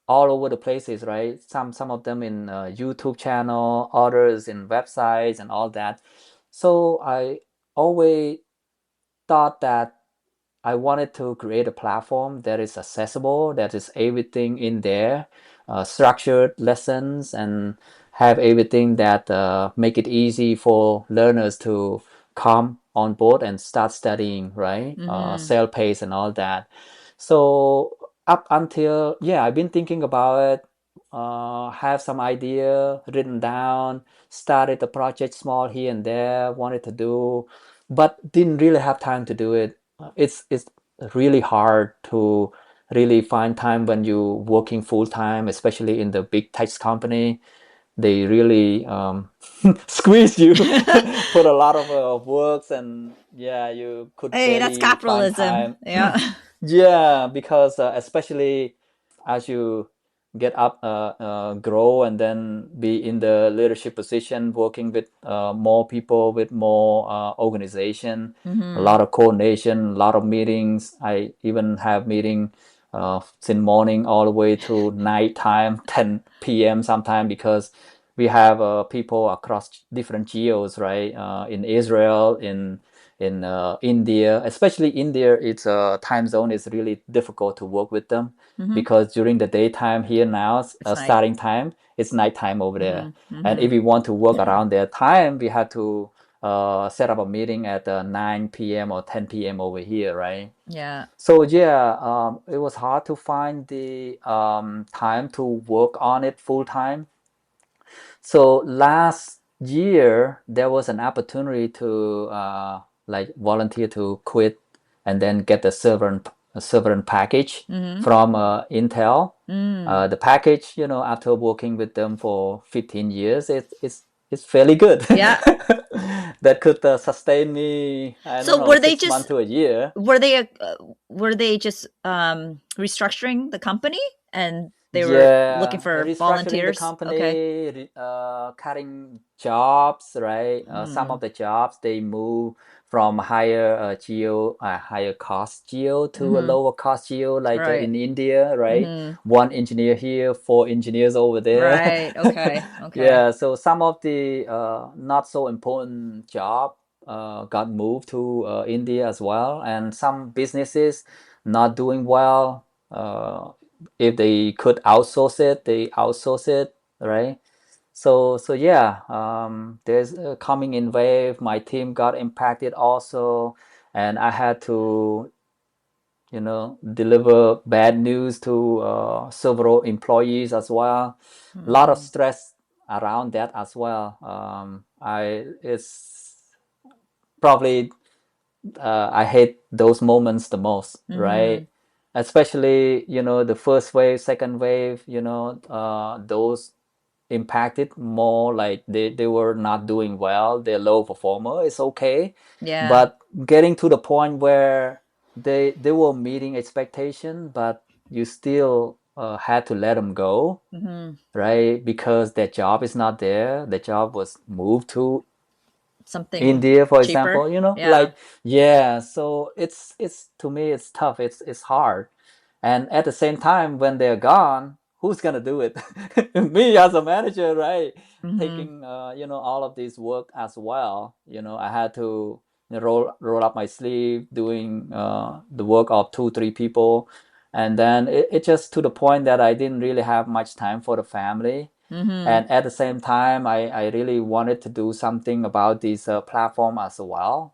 all over the places, right? Some of them in YouTube channel, others in websites and all that. So I always thought that I wanted to create a platform that is accessible, that is everything in there, structured lessons, and have everything that make it easy for learners to come on board and start studying, right? Mm-hmm. Self-paced and all that. So up until, yeah, I've been thinking about it, have some idea written down, started the project small here and there, wanted to do, but didn't really have time to do it. It's really hard to really find time when you're working full time, especially in the big tech company. They really squeeze you, put a lot of works, and yeah, you could Hey, that's barely find capitalism. time. Yeah. Yeah, because especially as you get up, grow, and then be in the leadership position, working with more people, with more organization, a Mm-hmm. lot of coordination, a lot of meetings. I even have meeting since morning all the way to night time, 10 p.m. sometime, because we have people across different geos, right? In Israel, in India, especially India, its time zone is really difficult to work with them Mm-hmm. because during the daytime here now, It's night. starting time, it's nighttime over there. Mm-hmm. And Mm-hmm. if we want to work around their time, we have to set up a meeting at 9 p.m. or 10 p.m. over here, right? Yeah. So yeah, it was hard to find the time to work on it full time. So last year there was an opportunity to like volunteer to quit and then get the sovereign package from Intel. The package, after working with them for 15 years, it's fairly good. Yeah. That could sustain me, I don't So know, 6 months to a year. were they just restructuring the company and they were looking Yeah, for restructuring the volunteers? Okay. company, cutting jobs, right? Some of the jobs they move from higher cost geo to a lower cost geo, like Right. in India, right? One engineer here, four engineers over there. Right. Okay. Okay. Yeah, so some of the not so important job got moved to India as well, and some businesses not doing well. If they could outsource it, they outsource it, right? So yeah, there's a coming in wave. My team got impacted also, and I had to, deliver bad news to several employees as well. A lot of stress around that as well. It's probably I hate those moments the most, right? Especially, the first wave, second wave, those impacted more, like they were not doing well, they're low performer, it's okay. Yeah. But getting to the point where they were meeting expectation, but you still had to let them go, right? Because their job is not there. The job was moved to Something India, for cheaper. example, Yeah. like, yeah, so it's to me it's tough, it's hard. And at the same time, when they're gone, who's gonna do it? Me as a manager, right? Taking all of this work as well. I had to roll up my sleeve, doing the work of two, three people, and then it just to the point that I didn't really have much time for the family. And at the same time, I really wanted to do something about this platform as well.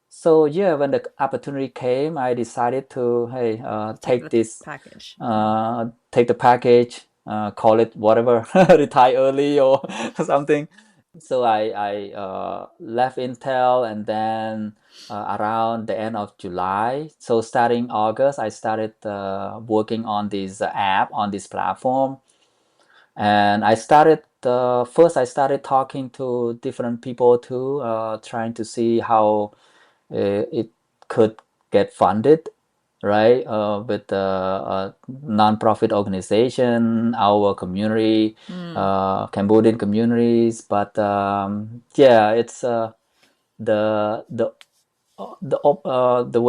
So yeah, when the opportunity came, I decided to, hey, take this package. take the package, call it whatever, retire early or something. So I left Intel, and then around the end of July, so starting August, I started working on this app, on this platform. And I started first I started talking to different people too, trying to see how it could get funded, right? With the nonprofit organization, our community, Cambodian communities. But yeah, it's the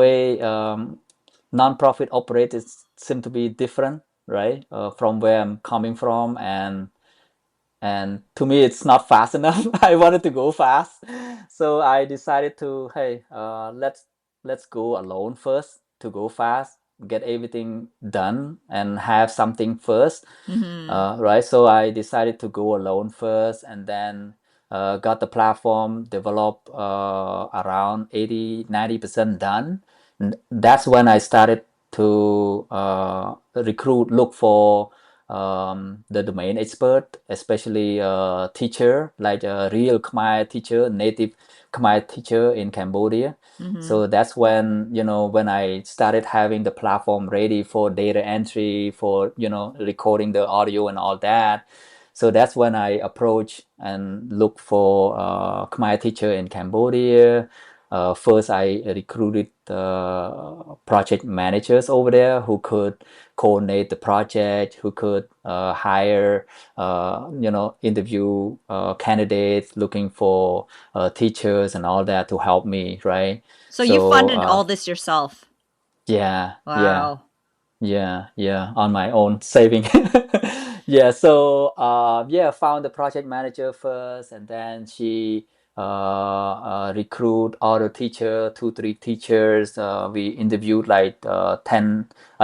way nonprofit operate is seem to be different, right? From where I'm coming from, and to me it's not fast enough. I wanted to go fast, so I decided to, hey, let's go alone first to go fast, get everything done and have something first. Right, so I decided to go alone first, and then got the platform developed around 80-90% done. And that's when I started to look for the domain expert, especially teacher, like a real Khmer teacher, native Khmer teacher in Cambodia. So that's when, when I started having the platform ready for data entry, for, recording the audio and all that. So that's when I approach and look for Khmer teacher in Cambodia. First, I recruited project managers over there who could coordinate the project, who could hire, interview candidates, looking for teachers and all that to help me, right? So you funded all this yourself? Yeah, wow. yeah, on my own saving. Yeah, so yeah, found the project manager first, and then she recruit other teacher, two, three teachers. We interviewed like a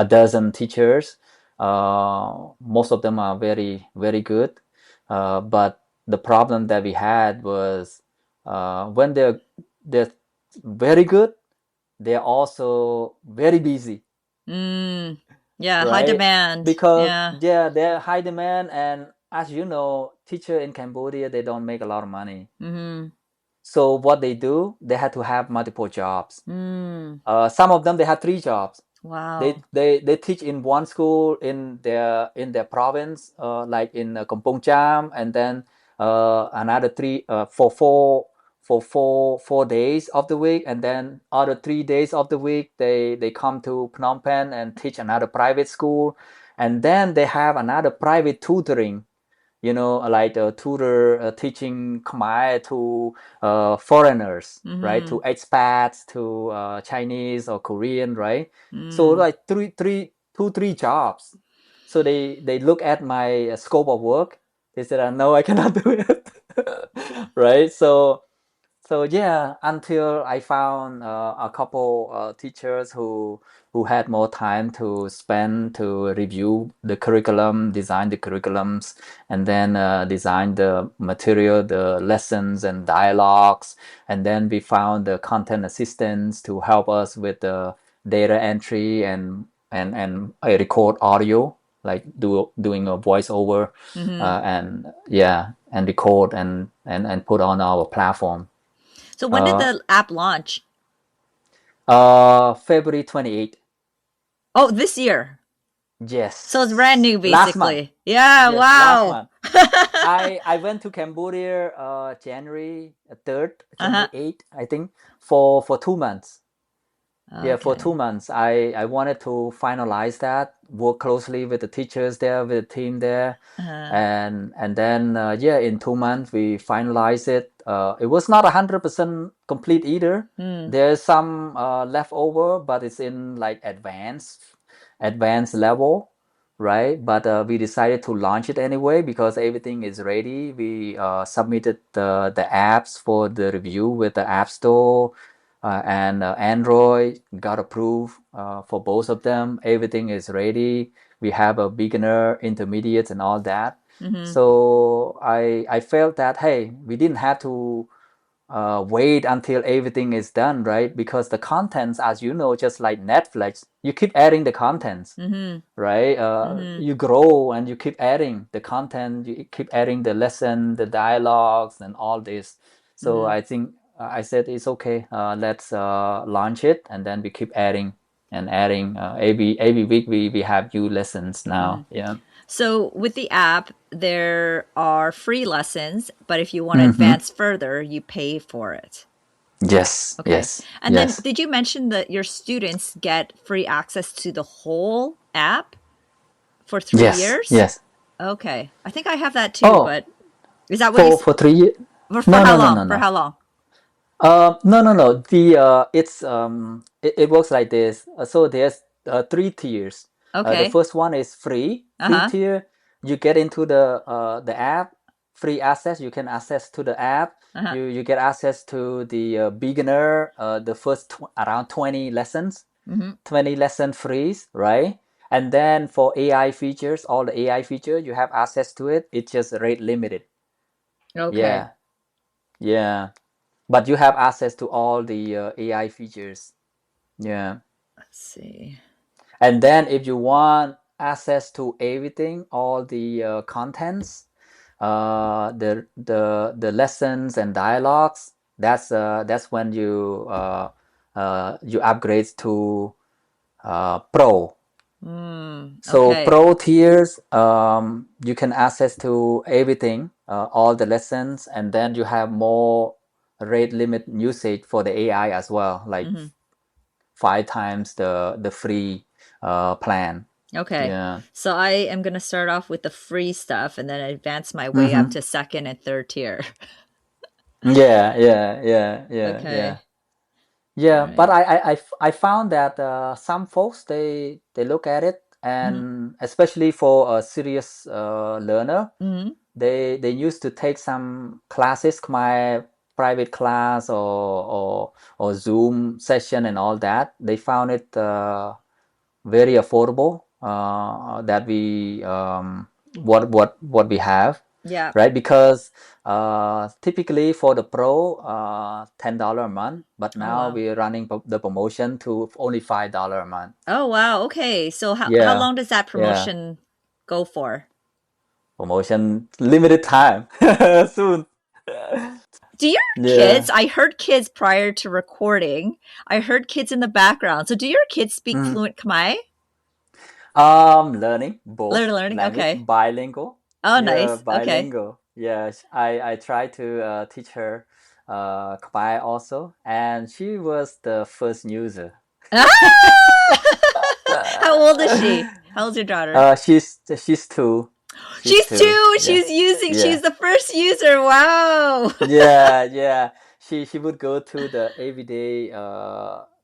dozen teachers. Most of them are very, very good. But the problem that we had was when they're very good, they're also very busy. Yeah, high Right? demand. Because Yeah. they're high demand, and as you know, teacher in Cambodia, they don't make a lot of money. So what they do, they had to have multiple jobs. Some of them they had 3 jobs. Wow. They teach in one school in their province, like in Kampong Cham, and then another three for 4 days of the week, and then other 3 days of the week they come to Phnom Penh and teach another private school, and then they have another private tutoring, like a tutor teaching Khmer to foreigners, right? To expats, to Chinese or Korean, right? So like three jobs. So they look at my scope of work. They said, no, I cannot do it, right? So yeah, until I found a couple teachers who had more time to spend to review the curriculum, design the curriculums, and then design the material, the lessons and dialogues, and then we found the content assistants to help us with the data entry and I record audio, like doing a voiceover, and yeah, and record and put on our platform. So when did the app launch? February 28th. Oh, this year. Yes. So it's brand new, Last month. basically. Yeah, Yes, last wow. month. I went to Cambodia January 3rd, January 8th, I think, for 2 months. Yeah, for Okay. 2 months. I wanted to finalize that, work closely with the teachers there, with the team there. And then yeah, in 2 months we finalized it. It was not 100% complete either. There's some leftover, but it's in like advanced level, right? But we decided to launch it anyway because everything is ready. We submitted the apps for the review with the App Store, and Android got approved for both of them. Everything is ready. We have a beginner, intermediate, and all that. So I felt that, hey, we didn't have to wait until everything is done, right? Because the contents, as you know, just like Netflix, you keep adding the contents, right? You grow and you keep adding the content, you keep adding the lesson, the dialogues, and all this. So I think I said it's okay. Let's launch it, and then we keep adding and adding. Every week we have new lessons now. Yeah. So with the app, there are free lessons, but if you want to advance further, you pay for it. Yes. Okay. Yes. And then Yes. did you mention that your students get free access to the whole app for 3 years? Yes. Okay. I think I have that too, Oh, but is that what you for 3 years? for No, how no, no, long? no, For no. how long? No, no, no. It works like this. So there's 3 tiers. The Okay. first one is free. Free Uh-huh. tier, you get into the app, free access. You can access to the app. Uh-huh. You get access to the beginner, the first around 20 lessons, 20 lesson freeze, right? And then for AI features, all the AI features, you have access to it. It's just rate limited. Okay. Yeah, yeah. But you have access to all the AI features. Yeah. Let's see. And then if you want access to everything, all the contents, the lessons and dialogues, that's when you upgrade to Pro. So Okay. Pro tiers, you can access to everything, all the lessons, and then you have more rate limit usage for the AI as well, like 5 times the free plan. Okay. Yeah. So I am going to start off with the free stuff and then advance my way up to second and third tier. Yeah, yeah, yeah, yeah, yeah. Okay. All Yeah, but right. I found that some folks they look at it, and especially for a serious learner, they used to take some classes, my private class or Zoom session and all that. They found it very affordable, that we what we have, Yeah. right? Because typically for the pro, $10 a month, but Oh, now wow. we're running the promotion to only $5 a month. Oh, wow. Okay. So how Yeah, long does that yeah. promotion go for? Promotion limited time. Soon. Do your kids. Yeah. I heard kids prior to recording. I heard kids in the background. So do your kids speak Mm. fluent Khmer? Learning both Learning. language, Okay. bilingual. Oh, Yeah, nice. Okay. bilingual. Yes, I try to teach her Khmer also, and she was the first user. Ah! How old is she? How old's your daughter? She's two. She's She's two. two. Yeah, She's yeah, the first user. Wow. yeah, yeah. She would go to the everyday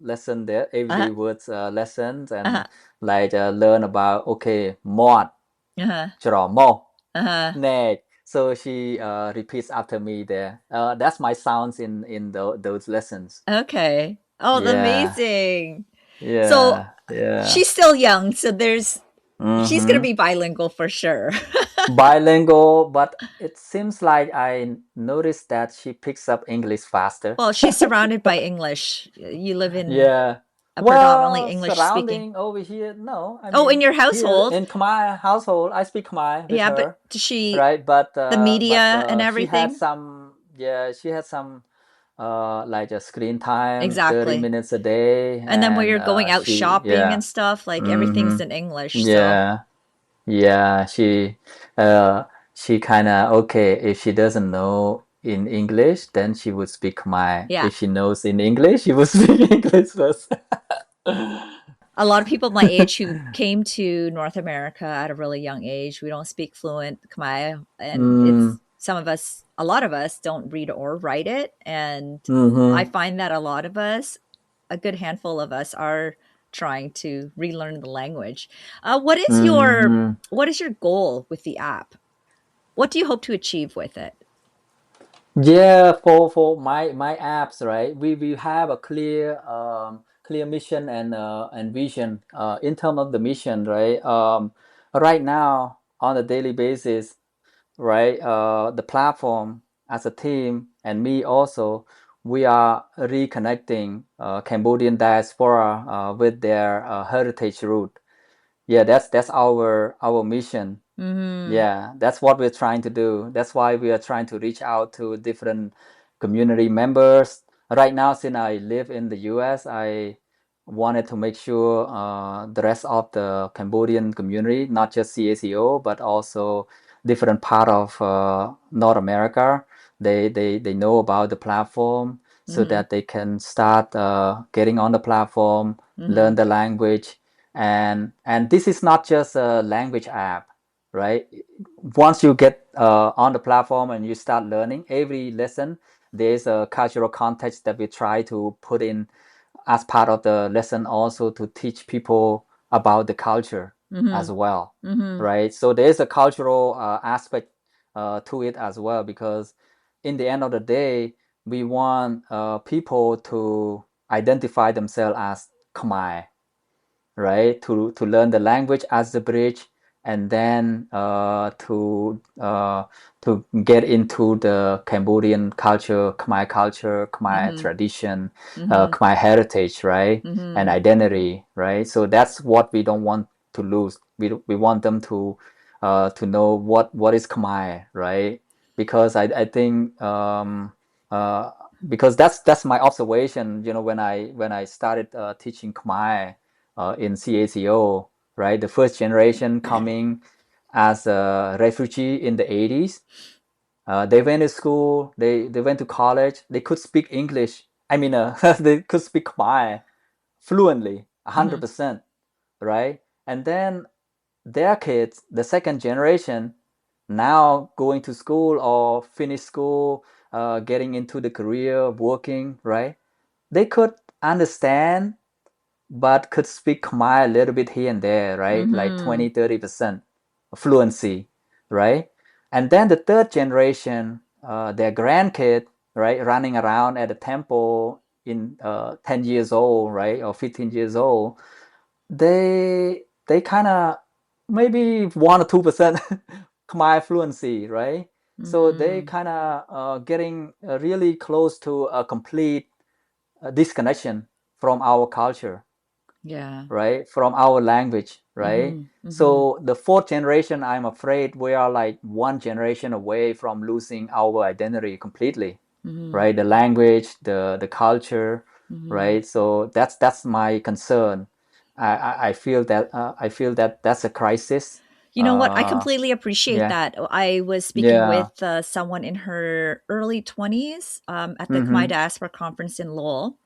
lesson there, Uh-huh. everyday words lessons, Uh-huh. and like learn about okay, mod, Uh-huh. mo, Uh-huh. nè. So she repeats after me there. That's my sounds in those lessons. Okay. Oh, Yeah, amazing. So yeah, yeah. she's still young, so she's gonna Mm-hmm. be bilingual for sure. Bilingual, but it seems like I noticed that she picks up English faster. Well, she's surrounded by English. You live in Yeah. a predominantly Well, English speaking. surrounding over here, no. I Oh, in mean, your here household. in Khmer household, I speak Khmer with Yeah, but her, does she right? But the media and everything? she had some like a screen time, 30 Exactly. minutes a day, And then when and you're going out shopping yeah. and stuff, like everything's Mm-hmm. in English. So Yeah. Yeah, uh she kind of okay, if she doesn't know in English, then she would speak Khmer. yeah, If she knows in English, she would speak English first. a lot of people my age who came to North America at a really young age, we don't speak fluent Khmer, and Mm, it's some of us, a lot of us don't read or write it, and I mm-hmm, find that a lot of us, a good handful of us, are trying to relearn the language. mm-hmm. What is your goal with the app? What do you hope to achieve with it? Yeah, for my apps, right? We have a clear mission and vision in terms of the mission, right? Right now on a daily basis, right? The platform as a team and me also, we are reconnecting Cambodian diaspora with their heritage root. Yeah, that's our mission. Mm-hmm. Yeah, that's what we're trying to do. That's why we are trying to reach out to different community members. Right now, since I live in the US, I wanted to make sure the rest of the Cambodian community, not just CACO, but also different part of North America, they know about the platform so Mm-hmm. that they can start getting on the platform, Mm-hmm. learn the language, and this is not just a language app, right? Once you get on the platform and you start learning every lesson, there's a cultural context that we try to put in as part of the lesson also to teach people about the culture Mm-hmm. as well, Mm-hmm. right? So there's a cultural aspect to it as well, because in the end of the day, we want people to identify themselves as Khmer, right? To learn the language as the bridge, and then to get into the Cambodian culture, Khmer Mm-hmm. tradition, Mm-hmm. Khmer heritage, right? And Mm-hmm. identity, right? So that's what we don't want to lose. We want them to know what is Khmer, right? Because I think uh, because that's my observation. You know, when I started teaching Khmer in CACO, right? The first generation coming as a refugee in the 80s. They went to school, they went to college, they could speak English. I mean, they could speak Khmer fluently, Mm-hmm. 100%, right? And then their kids, the second generation, now going to school or finish school, getting into the career, working, right? They could understand but could speak Khmer a little bit here and there, right? Like Mm-hmm. 20-30% fluency, right? And then the third generation, their grandkid, right, running around at the temple in 10 years old, right, or 15 years old, they kind of maybe 1 or 2% Khmer fluency, right? So they Mm-hmm. kind of getting really close to a complete disconnection from our culture, Yeah. right? From our language, right? Mm-hmm. Mm-hmm. So the fourth generation, I'm afraid we are like one generation away from losing our identity completely. Mm-hmm. right? The language, the culture, Mm-hmm. right? So that's my concern. I feel that that's a crisis. You know what? I completely appreciate Yeah. that. I was speaking Yeah. with someone in her early 20s at the Khmer Mm-hmm. Diaspora Conference in Lowell.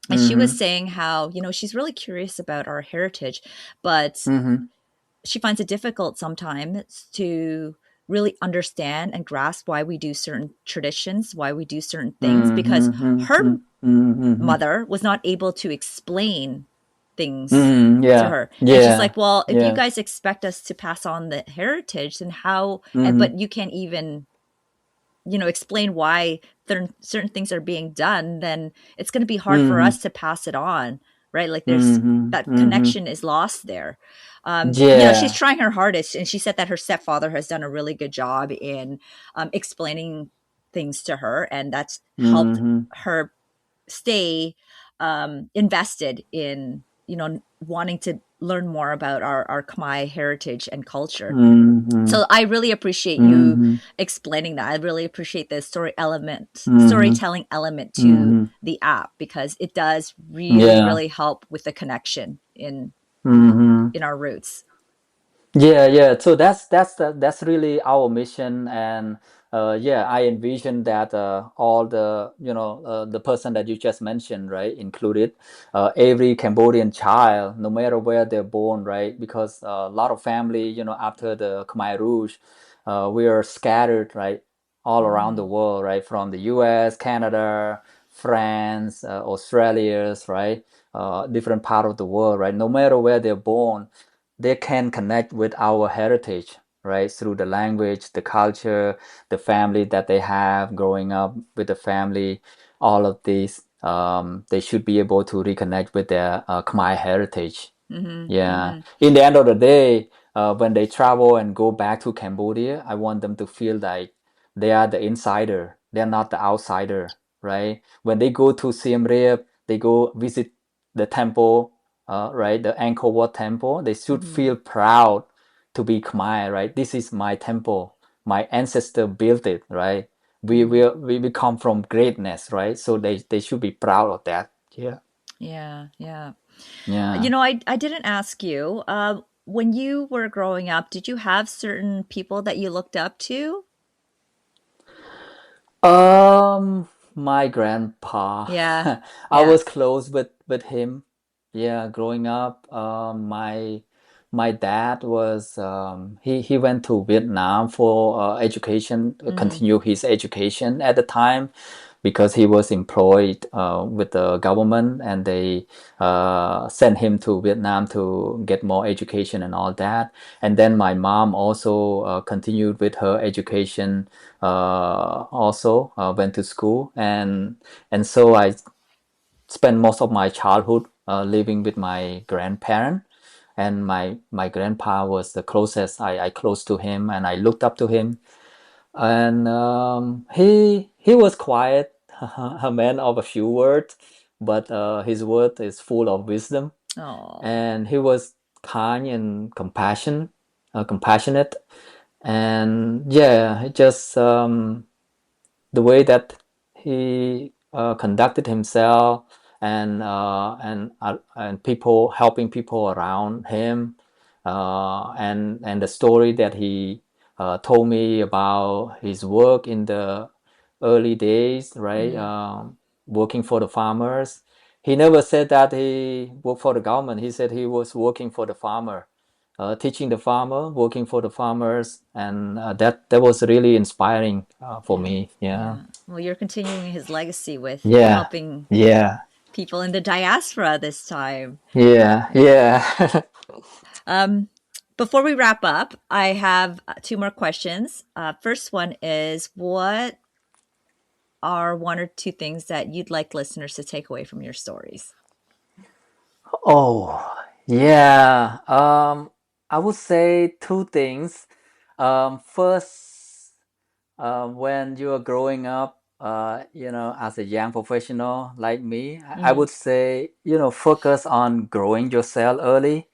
And she was Mm-hmm. saying how, she's really curious about our heritage, but Mm-hmm. she finds it difficult sometimes to really understand and grasp why we do certain traditions, why we do certain things, because her Mm-hmm. Mm-hmm. mother was not able to explain things Mm-hmm. to Yeah. her. And she's Yeah. like, well, if you Yeah. guys expect us to pass on the heritage, then how, Mm-hmm. but you can't even, explain why certain things are being done, then it's going to be hard for Mm-hmm. us to pass it on, right? Like there's Mm-hmm. that Mm-hmm. connection is lost there. She's Yeah. trying her hardest, and she said that her stepfather has done a really good job in explaining things to her, and that's helped Mm-hmm. her stay invested in wanting to learn more about our Khmer heritage and culture. Mm-hmm. So I really appreciate you Mm-hmm. explaining that. I really appreciate the Mm-hmm. storytelling element to Mm-hmm. the app, because it does really, Yeah. really help with the connection Mm-hmm. in our roots. Yeah, yeah. So that's really our mission, and yeah, I envision that all the the person that you just mentioned, right, included every Cambodian child, no matter where they're born, right, because a lot of family, after the Khmer Rouge, we are scattered, right, all around the Mm-hmm. world, right, from the U.S., Canada, France, Australia's, right, different part of the world, right, no matter where they're born they can connect with our heritage, right? Through the language, the culture, the family that they have growing up with the family, all of these, they should be able to reconnect with their Khmer heritage. Mm-hmm. Yeah. Mm-hmm. In the end of the day, when they travel and go back to Cambodia, I want them to feel like they are the insider. They're not the outsider, right? When they go to Siem Reap, they go visit the temple, right? The Angkor Wat temple. They should Mm-hmm. feel proud to be Khmer, right? This is my temple. My ancestor built it, right? Mm-hmm. We come from greatness, right? So they should be proud of that. Yeah. Yeah, yeah. Yeah. I didn't ask you. When you were growing up, did you have certain people that you looked up to? My grandpa. Yeah, I yeah. was close with him. Yeah, growing up, my dad was he went to Vietnam for education, Mm-hmm. continue his education at the time because he was employed with the government and they sent him to Vietnam to get more education and all that. And then my mom also continued with her education also went to school and so I spent most of my childhood living with my grandparent and my grandpa was the closest I close to him and I looked up to him and he was quiet a man of a few words but his word is full of wisdom Oh. and he was kind and compassionate and yeah he just the way that he conducted himself and people helping people around him and the story that he told me about his work in the early days, right? Mm-hmm. Working for the farmers. He never said that he worked for the government. He said he was working for the farmer, teaching the farmer, working for the farmers, and that was really inspiring for Yeah. me. Yeah, Yeah. Well, you're continuing his legacy with yeah, helping yeah, people in the diaspora this time. yeah, yeah. Um, Before we wrap up, I have two more questions. First one is, what are one or two things that you'd like listeners to take away from your stories? Oh, yeah. I would say two things. First, when you are growing up, as a young professional like me, I Mm-hmm. would say, focus on growing yourself early,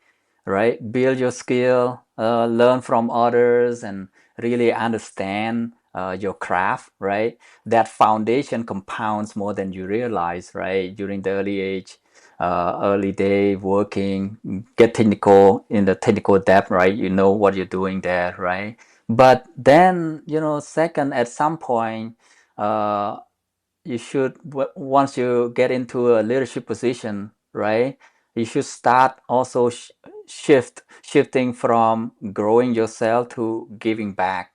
right? Build your skill, learn from others, and really understand your craft, right? That foundation compounds more than you realize, right? During the early age, early day working, get technical in the technical depth, right? You know what you're doing there, right? But then, second, at some point, you should, once you get into a leadership position, right? You should start also shifting from growing yourself to giving back,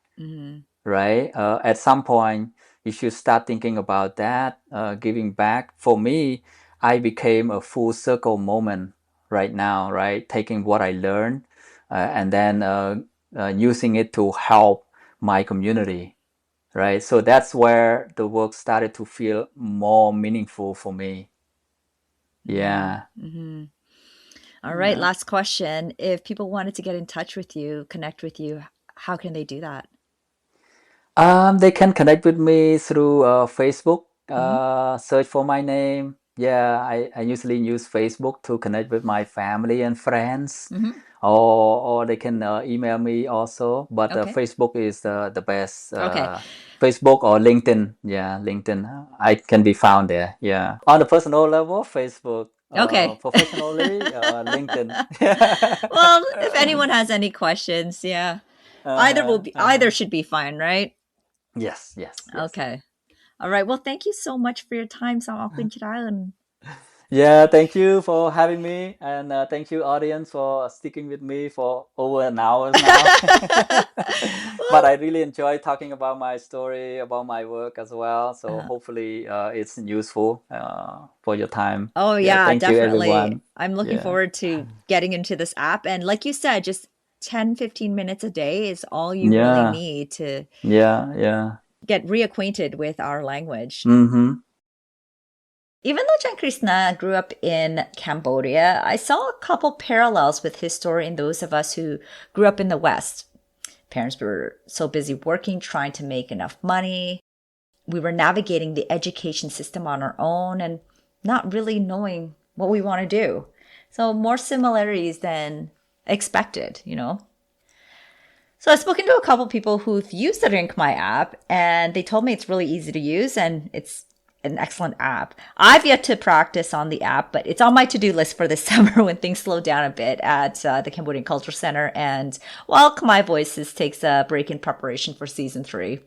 right? At some point, you should start thinking about that, giving back. For me, I became a full circle moment right now, right? Taking what I learned and then using it to help my community, right? So that's where the work started to feel more meaningful for me. Yeah. All right, last question. If people wanted to get in touch with you, connect with you, how can they do that? They can connect with me through Facebook. Search for my name. Yeah, I usually use Facebook to connect with my family and friends, or they can email me also. But Okay. Facebook is the best. Okay. Facebook or LinkedIn. Yeah, LinkedIn. I can be found there. Yeah, on the personal level, Facebook. Okay. Professionally, LinkedIn. Well, if anyone has any questions, yeah. Either should be fine, right? Yes. Okay. All right. Well, thank you so much for your time, Sam Alkunchirayan. Yeah, thank you for having me, and thank you, audience, for sticking with me for over an hour now. But I really enjoy talking about my story, about my work as well. So hopefully, it's useful for your time. Oh, Yeah, yeah, thank you, definitely. everyone. I'm looking Yeah, forward to getting into this app. And like you said, just 10, 15 minutes a day is all you really yeah, need to yeah. get reacquainted with our language. Mm-hmm. Even though Chankrisna grew up in Cambodia, I saw a couple parallels with his story in those of us who grew up in the West. Parents were so busy working, trying to make enough money. We were navigating the education system on our own and not really knowing what we want to do. So more similarities than expected, So I've spoken to a couple people who've used the ReanKhmer app, and they told me it's really easy to use and it's an excellent app. I've yet to practice on the app, but it's on my to-do list for this summer when things slow down a bit at the Cambodian Cultural Center, and while Khmer Voices takes a break in preparation for season 3.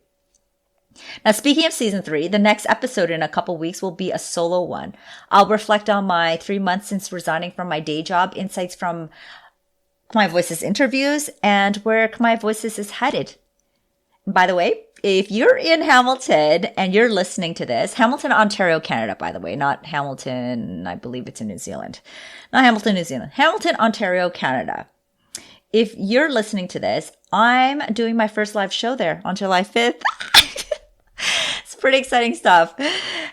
Now, speaking of season 3, the next episode in a couple weeks will be a solo one. I'll reflect on my 3 months since resigning from my day job, insights from Khmer Voices interviews, and where Khmer Voices is headed. By the way, if you're in Hamilton and you're listening to this, Hamilton, Ontario, Canada, by the way, not Hamilton, I believe it's in New Zealand. Not Hamilton, New Zealand. Hamilton, Ontario, Canada. If you're listening to this, I'm doing my first live show there on July 5th. It's pretty exciting stuff.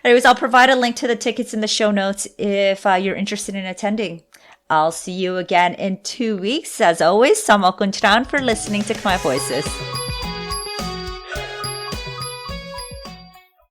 Anyways, I'll provide a link to the tickets in the show notes if you're interested in attending. I'll see you again in 2 weeks. As always, Sam Alkunchirayan for listening to Khmer Voices.